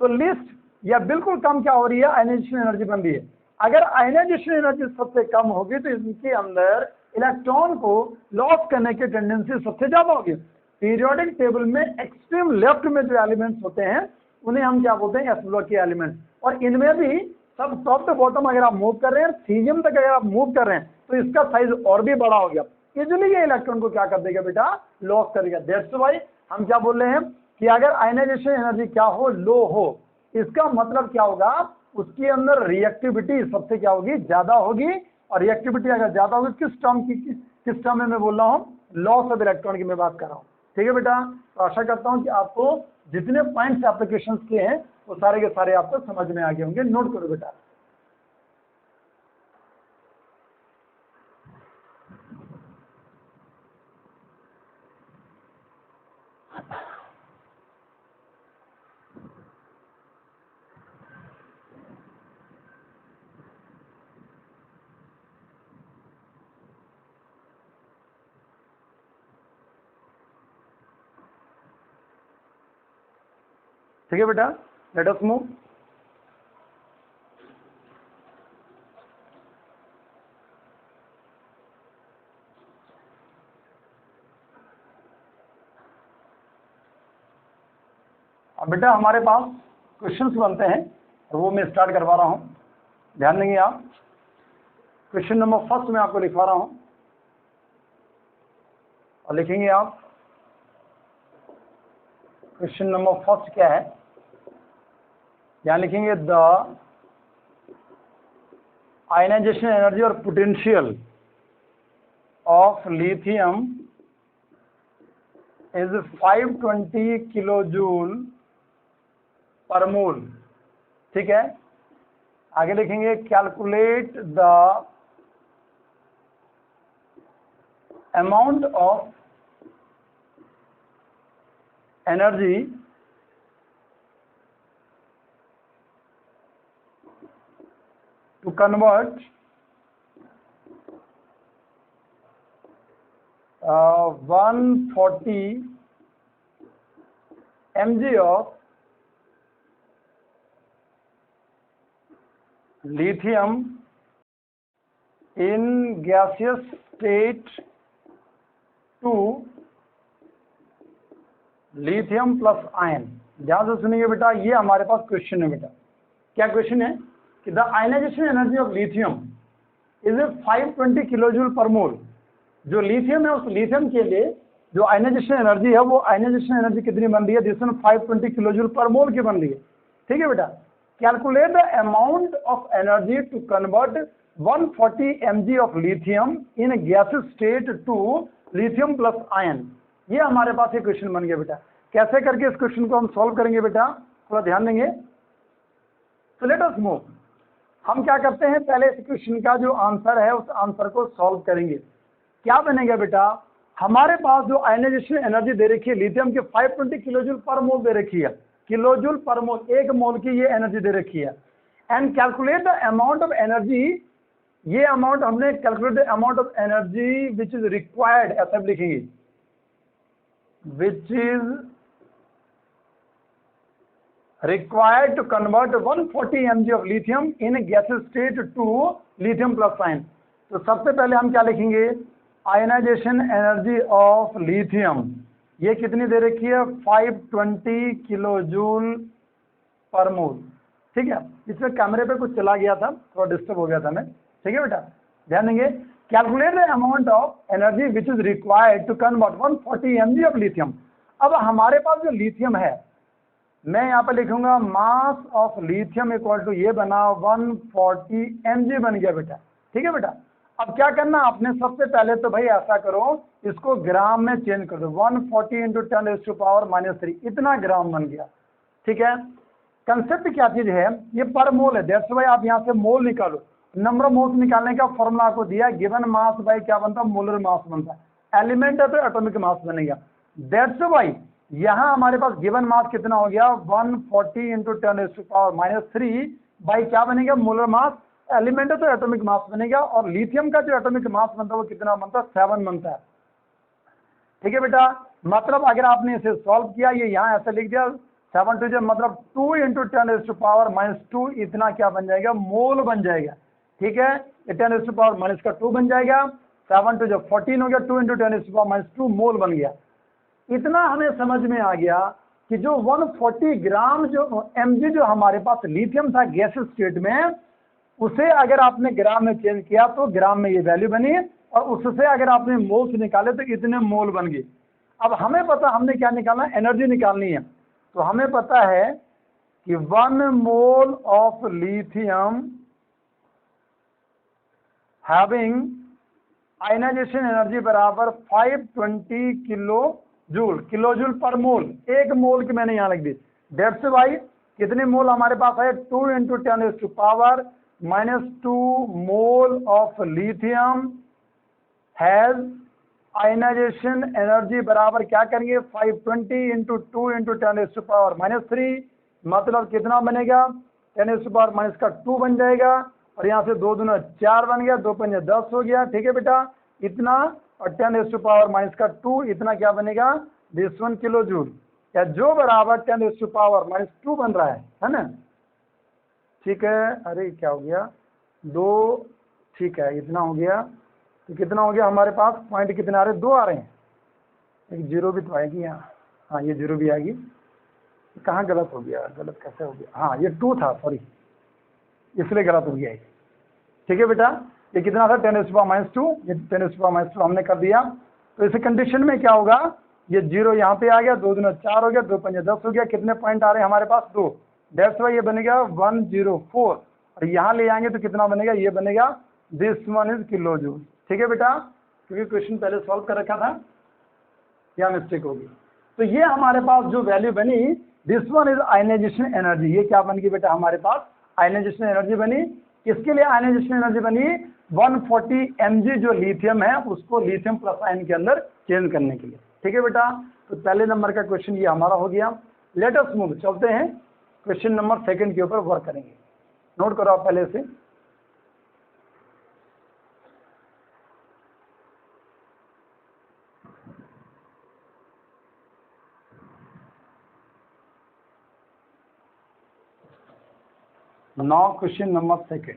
तो लिस्ट या बिल्कुल कम क्या हो रही है, आयनाइजेशन एनर्जी बन रही है। अगर आयनाइजेशन एनर्जी सबसे कम होगी तो इनके अंदर इलेक्ट्रॉन को लॉस करने की टेंडेंसी सबसे ज्यादा होगी। पीरियोडिक टेबल में एक्सट्रीम लेफ्ट में जो एलिमेंट्स होते हैं उन्हें हम क्या बोलते हैं, एस ब्लॉक के एलिमेंट। और इनमें भी सब टॉप टू बॉटम अगर आप मूव कर रहे हैं, सीजियम तक अगर आप मूव कर रहे हैं, तो इसका साइज और भी बड़ा हो गया। इजिली ये इलेक्ट्रॉन को क्या कर देगा बेटा, लॉस करेगा। दैट्स व्हाई हम क्या बोल रहे हैं कि अगर आयनाइजेशन एनर्जी क्या हो, लो हो, इसका मतलब क्या होगा, उसके अंदर रिएक्टिविटी सबसे क्या होगी, ज्यादा होगी। और रिएक्टिविटी अगर ज्यादा होगी, किस टर्म में मैं बोल रहा हूँ, लॉस ऑफ इलेक्ट्रॉन की मैं बात कर रहा हूँ। ठीक है बेटा, तो आशा करता हूँ कि आपको जितने पॉइंट्स एप्लीकेशन के हैं वो सारे के सारे आपको समझ में आ गए होंगे। नोट करो बेटा। ठीक है बेटा, लेट अस मूव। अब बेटा हमारे पास क्वेश्चंस बनते हैं और वो मैं स्टार्ट करवा रहा हूँ, ध्यान देंगे आप। क्वेश्चन नंबर फर्स्ट में आपको लिखवा रहा हूँ और लिखेंगे आप। क्वेश्चन नंबर फर्स्ट क्या है, यहाँ लिखेंगे द आयनाइजेशन एनर्जी और potential of lithium is 520 kilo joule per mole. ठीक है, आगे लिखेंगे calculate the amount of energy to convert 140 mg of lithium in gaseous state to lithium plus ion। ध्यान से सुनिए बेटा, ये हमारे पास क्वेश्चन है बेटा। क्या क्वेश्चन है कि the ionization energy of lithium is 520 kilo joule per mole. जो लिथियम है उस लिथियम के लिए जो आयनाइजेशन एनर्जी है वो आयनाइजेशन एनर्जी कितनी बन रही है, जिसमें 520 किलो जूल पर मोल की बन रही है। ठीक है बेटा, calculate the amount of energy to convert 140 mg of lithium in gaseous state to lithium plus ion. ये हमारे पास एक क्वेश्चन बन गया बेटा। कैसे करके इस क्वेश्चन को हम सॉल्व करेंगे बेटा, थोड़ा ध्यान देंगे। तो लेट अस मूव। हम क्या करते हैं, पहले इस क्वेश्चन का जो आंसर है उस आंसर को सॉल्व करेंगे। क्या बनेगा बेटा, हमारे पास जो आयनाइजेशन एनर्जी दे रखी है लिथियम के 520 किलोजूल पर मोल दे रखी है, किलोजूल पर मोल, एक मोल की ये एनर्जी दे रखी है। And calculate the amount of energy, ये अमाउंट हमने calculate the amount of energy which is required, ऐसा लिखेंगे, which is required to convert 140 mg of lithium in a gaseous state to lithium plus ion। तो सबसे पहले हम क्या लिखेंगे, आयनाइजेशन एनर्जी ऑफ लिथियम, ये कितनी दे रखी है, 520 किलो जूल पर मोल। ठीक है, इसमें कैमरे पे कुछ चला गया था, थोड़ा डिस्टर्ब हो गया था मैं। ठीक है बेटा, ध्यान देंगे। Calculate the amount of energy which is required to convert 140 mg of lithium. अब हमारे पास जो लिथियम है, मैं यहाँ पर लिखूंगा mass of lithium equal to, ये बना 140 mg बन गया बेटा। ठीक है बेटा, अब क्या करना आपने, सबसे पहले तो भाई ऐसा करो, इसको ग्राम में चेंज कर दो। 140 इंटू 10⁻⁻3, इतना ग्राम बन गया। ठीक है, कंसेप्ट क्या चीज है, ये पर मोल है। दैट्स व्हाई आप यहाँ से मोल निकालो। नंबर ऑफ मोल्स निकालने का फॉर्मूला आपको दिया, गिवन मास बाई क्या बनता है, मोलर मास बनता है। एलिमेंट है तो एटॉमिक मास बनेगा। दैट्स व्हाई यहाँ हमारे पास गिवन मास कितना हो गया, 140 इंटू 10⁻⁻3 बाई क्या बनेगा, मोलर मास। एलिमेंट है तो एटॉमिक मास बनेगा। और लिथियम का जो एटॉमिक मास बनता है वो कितना बनता है, 7 बनता है। ठीक है बेटा, मतलब अगर आपने इसे सॉल्व किया, ये यहाँ ऐसे लिख दिया 7 टू मतलब 2 इंटू 10⁻⁻2, इतना क्या बन जाएगा, मोल बन जाएगा। ठीक है, 10⁻⁻2 बन जाएगा। 7 टू 14 हो गया, 2 इंटू 10⁻2 मोल बन गया। इतना हमें समझ में आ गया कि जो 140 ग्राम जो mg जो हमारे पास लिथियम था गैसेस स्टेट में, उसे अगर आपने ग्राम में चेंज किया तो ग्राम में ये वैल्यू बनी, और उससे अगर आपने मोल्स निकाले तो इतने मोल बन गए। अब हमें पता, हमने क्या निकालना है, एनर्जी निकालनी है। तो हमें पता है कि 1 mole of lithium having ionisation energy बराबर 520 किलो जूल पर मोल। एक मोल की मैंने यहाँ लिख दी। डेप्थ से भाई कितने मोल हमारे पास है? 2 × 10⁻⁻2 mole of lithium has ionisation energy बराबर क्या करेंगे? 520 × 2 × 10⁻³ मतलब कितना बनेगा? 10⁻² बन जाएगा। और यहाँ से 2 दूना 4 बन गया, 2 पंजे 10 हो गया। ठीक है बेटा, इतना और 10⁻² इतना क्या बनेगा? दिस 1 किलो जूल, या जो बराबर 10⁻² बन रहा है ना। ठीक है, अरे क्या हो गया? 2, ठीक है, इतना हो गया। तो कितना हो गया हमारे पास? पॉइंट कितने आ रहे हैं? 2 आ रहे हैं। एक जीरो भी तो आएगी यहाँ। हाँ, ये जीरो भी आएगी। कहाँ गलत हो गया? गलत कैसे हो गया? हाँ, ये 2 था, सॉरी, इसलिए गलत हो गया। ठीक है बेटा, ये कितना था? 10⁻²। ये 10⁻² हमने कर दिया। तो इस कंडीशन में क्या होगा? ये जीरो यहाँ पे आ गया, 2 दूना 4 हो गया, 2 पंजे 10 हो गया। कितने पॉइंट आ रहे हैं हमारे पास? 2। डेप्थ वाइज ये बनेगा 104, और यहाँ ले आएंगे तो कितना बनेगा? ये बनेगा दिस 1 इज किलो जूल। ठीक है बेटा, क्योंकि क्वेश्चन पहले सॉल्व कर रखा था, क्या मिस्टेक होगी। तो ये हमारे पास जो वैल्यू बनी, दिस 1 इज आयनाइजेशन एनर्जी। ये क्या बन गई बेटा हमारे पास? आयनाइजेशन एनर्जी बनी। किसके लिए आयनाइजेशन एनर्जी बनी? 140 mg जो लिथियम है उसको लिथियम प्लस आयन के अंदर चेंज करने के लिए। ठीक है बेटा, तो पहले नंबर का क्वेश्चन ये हमारा हो गया। लेट अस मूव, चलते हैं क्वेश्चन नंबर 2 के ऊपर वर्क करेंगे। नोट करो आप पहले से। Now question number 2।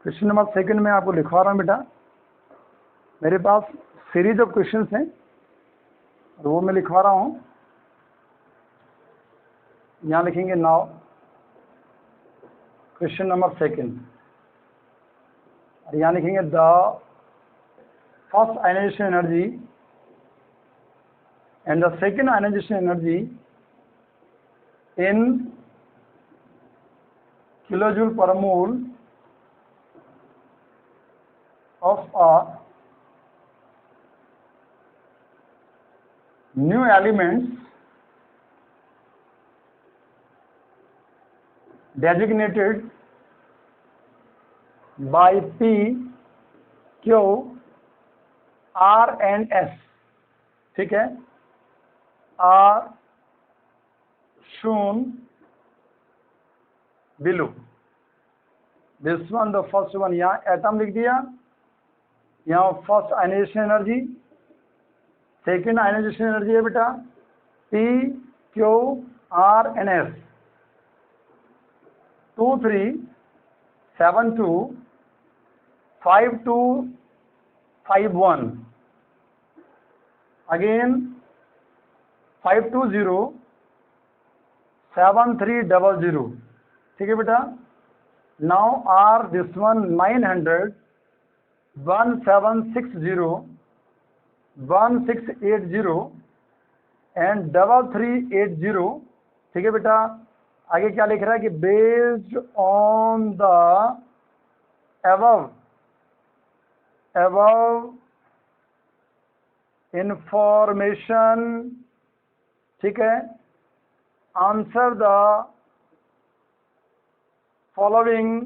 Question number 2 में आपको लिखवा रहा हूँ बेटा। मेरे पास सीरीज ऑफ क्वेश्चंस हैं और वो मैं लिखवा रहा हूँ। यहाँ लिखेंगे नाउ क्वेश्चन नंबर 2, और यहाँ लिखेंगे the first ionisation energy and the second ionisation energy in kilo joule per mole of a new elements designated by P, Q, R and S. ठीक है, are shown below. This one, the first one, यहाँ atom लिख दिया। यहाँ first ionisation energy, second ionisation energy है बेटा P, Q, R and S। 2 3 7 2 5 2 5 1, again 5 2 0 7 3 0 0। ठीक है बेटा, now R this one 900 1760 1680 and 3380। ठीक है बेटा, आगे क्या लिख रहा है कि based on the above information, ठीक है, आंसर द फॉलोइंग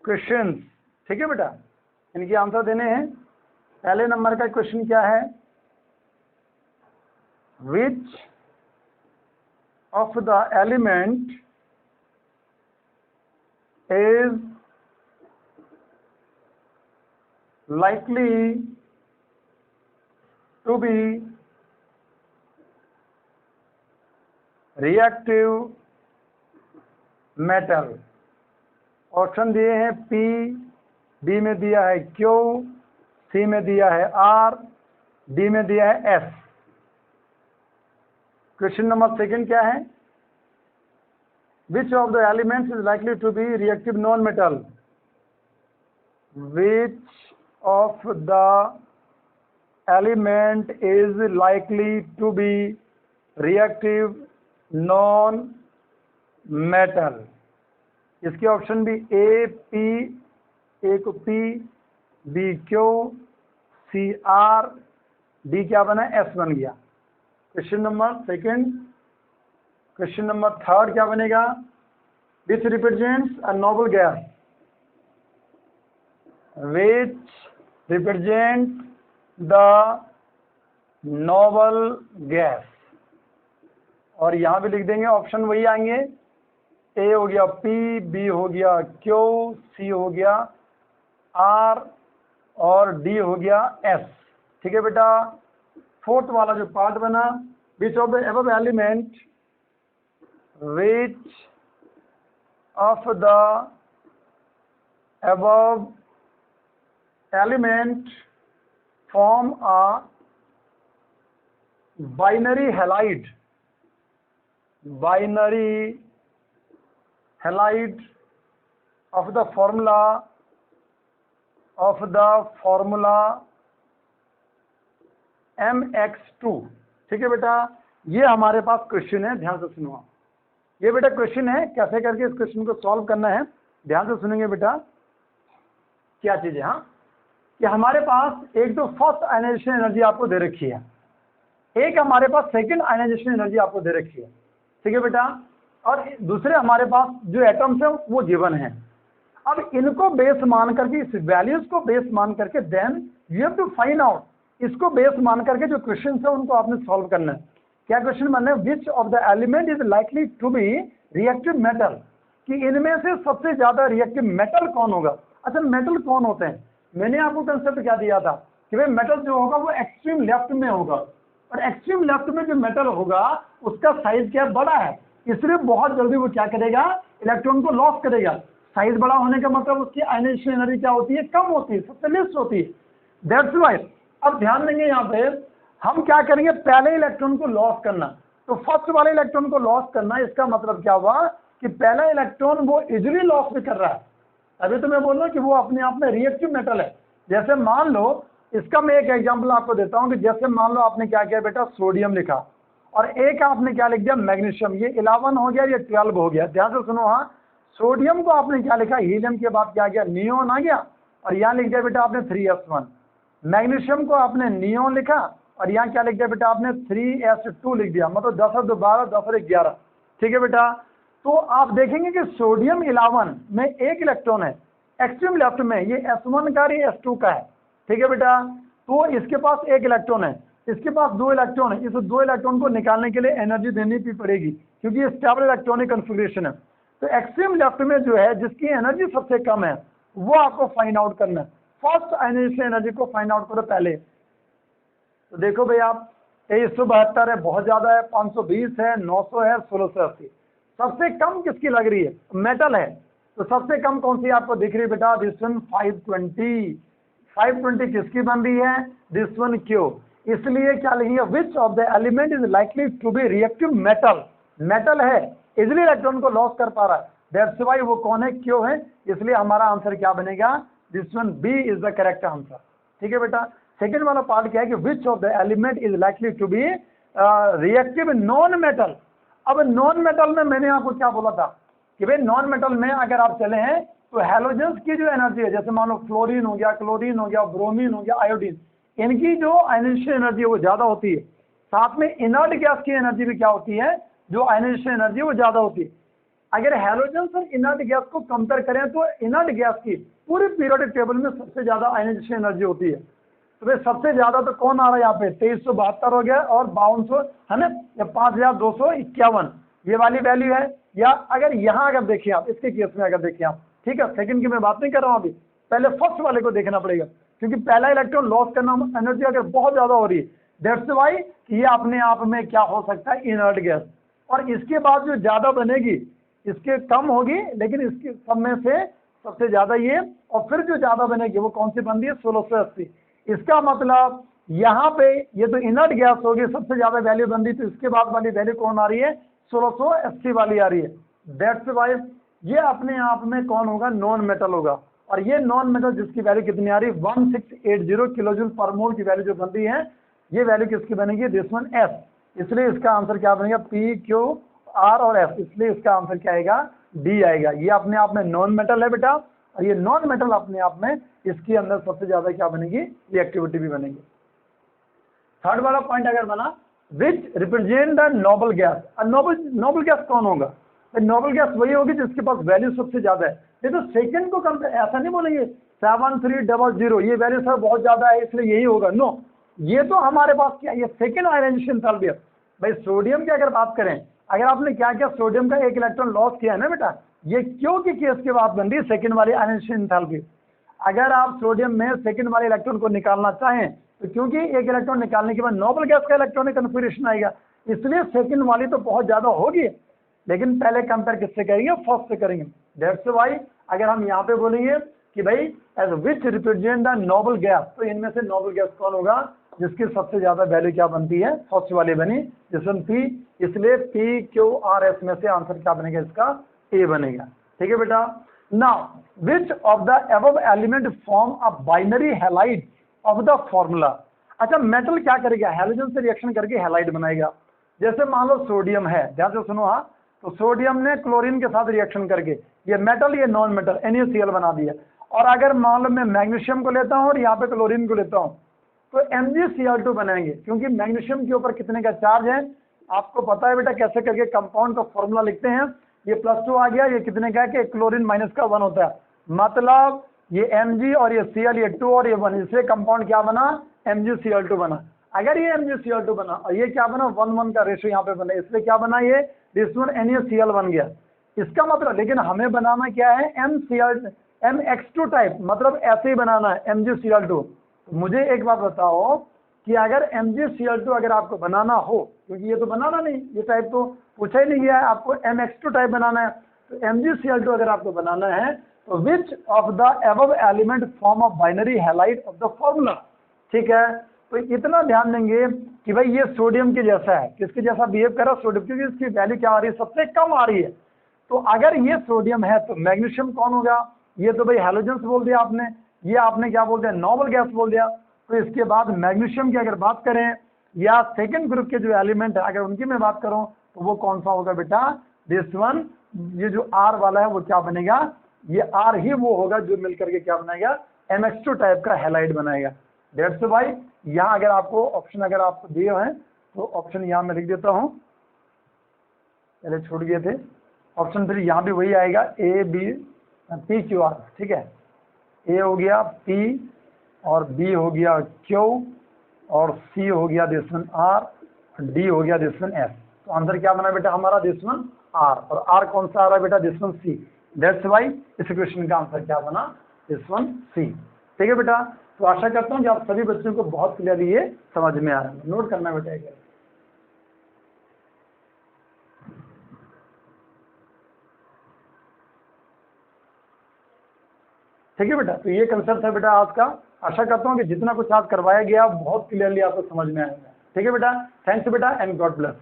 क्वेश्चंस। ठीक है बेटा, इनके आंसर देने हैं। पहले नंबर का क्वेश्चन क्या है? Which of the element is likely to be reactive metal। Option दिए हैं P, B में दिया है Q, C में दिया है R, D में दिया है S। क्वेश्चन नंबर सेकंड क्या है? Which of the elements is likely to be reactive non metal? Which of the element is likely to be reactive non metal? इसके ऑप्शन भी ए पी, ए को P, B Q, C R, D क्या बना? S बन गया। Question number second. Question number third क्या बनेगा? Which represents a noble gas? Which represent the noble gas? और यहां भी लिख देंगे, ऑप्शन वही आएंगे, ए हो गया पी, बी हो गया क्यू, सी हो गया आर और डी हो गया एस। ठीक है बेटा। फोर्थ वाला जो पार्ट बना, विच of the above element, which of the above element form a binary halide, binary halide of the formula MX2। ठीक है बेटा, ये हमारे पास क्वेश्चन है, ध्यान से सुनो। ये बेटा क्वेश्चन है, कैसे करके इस क्वेश्चन को सॉल्व करना है, ध्यान से सुनेंगे बेटा। क्या चीज है? हाँ, कि हमारे पास एक तो फर्स्ट आयनाइजेशन एनर्जी आपको दे रखी है, एक हमारे पास सेकंड आयनाइजेशन एनर्जी आपको दे रखी है। ठीक है बेटा, और दूसरे हमारे पास जो एटम्स है वो गिवन है। अब इनको बेस मान करके, इस वैल्यूज को बेस मान करके, then you have to find out, इसको बेस मान करके जो क्वेश्चन है उनको आपने सॉल्व करना है। क्या क्वेश्चन बनना है? Which of the element is likely to be reactive metal, कि इनमें से सबसे ज्यादा रिएक्टिव मेटल कौन होगा। अच्छा, मेटल कौन होते हैं? मैंने आपको कंसेप्ट क्या दिया था कि भाई मेटल जो होगा वो एक्सट्रीम लेफ्ट में होगा, और एक्सट्रीम लेफ्ट में जो मेटल होगा उसका साइज क्या बड़ा है, इसलिए बहुत जल्दी वो क्या करेगा? इलेक्ट्रॉन को लॉस करेगा। साइज बड़ा होने का मतलब उसकी आयनाइजेशन एनर्जी क्या होती है? कम होती है, सबसे लेस होती है। दैट्स व्हाई अब ध्यान देंगे यहाँ पे, हम क्या करेंगे? पहले इलेक्ट्रॉन को लॉस करना। तो फर्स्ट वाले इलेक्ट्रॉन को लॉस करना, इसका मतलब क्या हुआ कि पहला इलेक्ट्रॉन वो इजिली लॉस भी कर रहा है। अभी तो मैं बोल रहा हूँ कि वो अपने आप में रिएक्टिव मेटल है। जैसे मान लो, इसका मैं एक एग्जाम्पल आपको देता हूँ कि जैसे मान लो आपने क्या किया बेटा? सोडियम लिखा, और एक आपने क्या लिख दिया? मैग्नीशियम। ये 11 हो गया, ये 12 हो गया। ध्यान से सुनो। हाँ, सोडियम को आपने क्या लिखा? हीलियम के बाद क्या गया? नियोन आ गया, और यहाँ लिख दिया बेटा आपने 3s1। मैग्नीशियम को आपने नियोन लिखा, और यहाँ क्या लिख दिया बेटा आपने? 3s2 लिख दिया, मतलब 10 और 2 12, 10 और 11। ठीक है बेटा, तो आप देखेंगे कि सोडियम 11 में एक इलेक्ट्रॉन है एक्सट्रीम लेफ्ट में, ये s1 का, ये s2 का है। ठीक है बेटा, तो इसके पास एक इलेक्ट्रॉन है, इसके पास 2 इलेक्ट्रॉन है। इस 2 इलेक्ट्रॉन को निकालने के लिए एनर्जी देनी भी पड़ेगी, क्योंकि ये स्टेबल इलेक्ट्रॉनिक कन्फिग्रेशन है। तो एक्सट्रीम लेफ्ट में जो है, जिसकी एनर्जी सबसे कम है, वो आपको फाइंड आउट करना है। फर्स्ट आयनाइजेशन एनर्जी को फाइंड आउट करो पहले। तो देखो भाई आप, 172 है, बहुत ज्यादा है, 520 है, 900 है, 1680। सबसे कम किसकी लग रही है? मेटल है। तो सबसे कम कौन सी आपको दिख रही है बेटा? This one 520। 520 किसकी बन रही है? This one Q. इसलिए क्या लिखेंगे? Which of the element is likely to be reactive metal. Metal है, इजिली इलेक्ट्रॉन को लॉस कर पा रहा है, दैट्स व्हाई वो कौन है? क्यू है। इसलिए हमारा आंसर क्या बनेगा? This one B is the correct answer. ठीक है बेटा। सेकेंड वाला पार्ट क्या है कि which of the element is likely to be reactive non metal. अब नॉन मेटल में मैंने आपको क्या बोला था कि भाई नॉन मेटल में अगर आप चले हैं तो हैलोजेंस की जो एनर्जी है, जैसे मान लो फ्लोरीन हो गया, क्लोरीन हो गया, ब्रोमीन हो गया, आयोडीन, इनकी जो आयनाइजेशन एनर्जी है वो ज्यादा होती है। साथ में इनर्ट गैस की एनर्जी भी क्या होती है? जो आयनाइजेशन एनर्जी वो ज्यादा होती है। अगर हैलोजेंस और इनर्ट गैस को कंपेयर करें तो इनर्ट गैस की पूरे पीरियोडिक टेबल में सबसे ज्यादा आयनाइजेशन एनर्जी होती है। तो भाई सबसे ज्यादा तो कौन आ रहा है यहाँ पे? 2372 हो गया, और 5200 है ना, या 5251, ये वाली वैल्यू है। या अगर यहाँ अगर देखिए आप, इसके केस में अगर देखिए आप, ठीक है, सेकंड की मैं बात नहीं कर रहा हूँ अभी, पहले फर्स्ट वाले को देखना पड़ेगा, क्योंकि पहला इलेक्ट्रॉन लॉस करना एनर्जी अगर बहुत ज्यादा हो रही है, दैट्स व्हाई ये अपने आप में क्या हो सकता है? Inert gas. और इसके बाद जो ज्यादा बनेगी, इसके कम होगी, लेकिन इसके सब में से सबसे ज्यादा ये, और फिर जो ज्यादा बनेगी वो कौन सी बन रही है? 1680। इसका मतलब यहाँ पे ये तो इनर्ट गैस होगी, सबसे ज्यादा वैल्यू बन रही, तो इसके बाद वाली वैल्यू कौन आ रही है, 1680 वाली आ रही है। दैट्स वाई ये अपने आप में कौन होगा, नॉन मेटल होगा। और ये नॉन मेटल जिसकी वैल्यू कितनी आ रही है, 1680 किलो जूल पर मोल की वैल्यू जो बन रही है, ये वैल्यू किसकी बनेगी, दिस वन एस। इसलिए इसका आंसर क्या बनेगा, पी क्यू आर और एस, इसलिए इसका आंसर क्या आएगा, डी आएगा। ये अपने आप में नॉन मेटल है बेटा, और ये नॉन मेटल अपने आप में इसके अंदर सबसे ज्यादा क्या बनेगी, रिएक्टिविटी भी बनेगी। थर्ड वाला पॉइंट अगर बना, विच represent the noble gas. Noble gas कौन होगा, नोबल गैस वही होगी जिसके पास वैल्यू सबसे ज्यादा है। ये तो सेकंड को कम, ऐसा नहीं बोलेंगे 7300, ये वैल्यू सर बहुत ज्यादा है इसलिए यही होगा, नो। ये तो हमारे पास क्या, ये सेकंड आयनाइजेशन एंथैल्पी है। भाई सोडियम की अगर बात करें, अगर आपने क्या किया, सोडियम का एक इलेक्ट्रॉन लॉस किया है ना बेटा, ये क्यों की केस के बाद बन रही है सेकंड वाली आयनाइजेशन एंथैल्पी। अगर आप सोडियम में सेकंड वाले इलेक्ट्रॉन को निकालना चाहें, तो क्योंकि एक इलेक्ट्रॉन निकालने के बाद नोबल गैस का इलेक्ट्रॉनिक कन्फिगरेशन आएगा, इसलिए सेकंड वाली तो बहुत ज्यादा होगी, लेकिन पहले कंपेयर किससे करेंगे, फर्स्ट से करेंगे। दैट्स व्हाई अगर हम यहाँ पे बोलेंगे कि भाई as which represent the noble gas, तो इनमें से नोबल गैस कौन होगा जिसकी सबसे ज्यादा वैल्यू क्या बनती है, फर्स्ट वाली बनी, जिसमें पी, इसलिए पी क्यू आर एस में से आंसर क्या बनेगा, इसका ए बनेगा। ठीक है बेटा। Now which of the above element form a binary halide of the formula. अच्छा मेटल क्या करेगा, हैलोजन से रिएक्शन करके हैलाइड बनाएगा। जैसे मान लो सोडियम है, ध्यान से सुनो, हाँ, तो सोडियम ने क्लोरीन के साथ रिएक्शन करके ये मेटल, ये नॉन मेटल NaCl बना दिया। और अगर मान लो मैं मैग्नीशियम को लेता हूँ और यहाँ पे क्लोरीन को लेता हूँ, तो MgCl2 बनाएंगे, क्योंकि मैग्नीशियम के ऊपर कितने का चार्ज है आपको पता है बेटा, कैसे करके कंपाउंड का फॉर्मूला लिखते हैं। ये +2 आ गया, ये कितने का है कि क्लोरीन माइनस का 1 होता है, मतलब ये Mg और ये Cl, ये 2 और ये 1, इससे कंपाउंड क्या बना, MgCl2 बना। अगर ये MgCl2 बना और ये क्या बना, 1:1 का रेशो यहाँ पे बना, इसलिए क्या बना, ये दिस वन NaCl बन गया। इसका मतलब, लेकिन हमें बनाना क्या है, MX2 टाइप, मतलब ऐसे ही बनाना है MgCl2। मुझे एक बात बताओ कि अगर MgCl2 अगर आपको बनाना हो, क्योंकि ये तो बनाना नहीं, ये टाइप तो पूछा ही नहीं गया है, आपको MX2 टाइप बनाना है, तो MgCl2 अगर आपको बनाना है, तो विच of the above element form of binary halide of the formula. ठीक है, तो इतना ध्यान देंगे कि भाई ये सोडियम के जैसा है, किसके जैसा बिहेव कर रहा है, सोडियम, क्योंकि इसकी वैल्यू क्या आ रही है, सबसे कम आ रही है। तो अगर ये सोडियम है तो मैग्नीशियम कौन होगा, ये तो भाई हैलोजेंस बोल दिया आपने, ये आपने क्या बोल दिया, नोबल गैस बोल दिया। तो इसके बाद मैग्नीशियम की अगर बात करें या सेकंड ग्रुप के जो एलिमेंट है अगर उनकी मैं बात करूं, तो वो कौन सा होगा बेटा, दिस वन, ये जो R वाला है वो क्या बनेगा, ये R ही वो होगा जो मिलकर के क्या बनाएगा, MX2 टाइप का हैलाइड बनाएगा। दैट्स व्हाई यहाँ अगर आपको ऑप्शन अगर आपको दिए हैं, तो ऑप्शन यहाँ मैं लिख देता हूँ, पहले छूट गए थे ऑप्शन, फिर यहाँ भी वही आएगा, ABPQR। ठीक है, A हो गया P और B हो गया Q और C हो गया दिस वन R, D हो गया दिस वन S। तो आंसर क्या बना बेटा हमारा, दिस वन R, और R कौन सा आ रहा है बेटा, this one C। That's why इस क्वेश्चन का आंसर क्या बना, दिस वन C। ठीक है बेटा, तो आशा करता हूँ कि आप सभी बच्चों को बहुत क्लियरली ये समझ में आ रहा है। नोट करना बेटा एक, ठीक है बेटा। तो ये कंसेप्ट है बेटा आज का। आशा करता हूँ कि जितना कुछ आज करवाया गया बहुत क्लियरली आपको समझ में आएगा। ठीक है बेटा, थैंक्स बेटा एंड गॉड ब्लेस।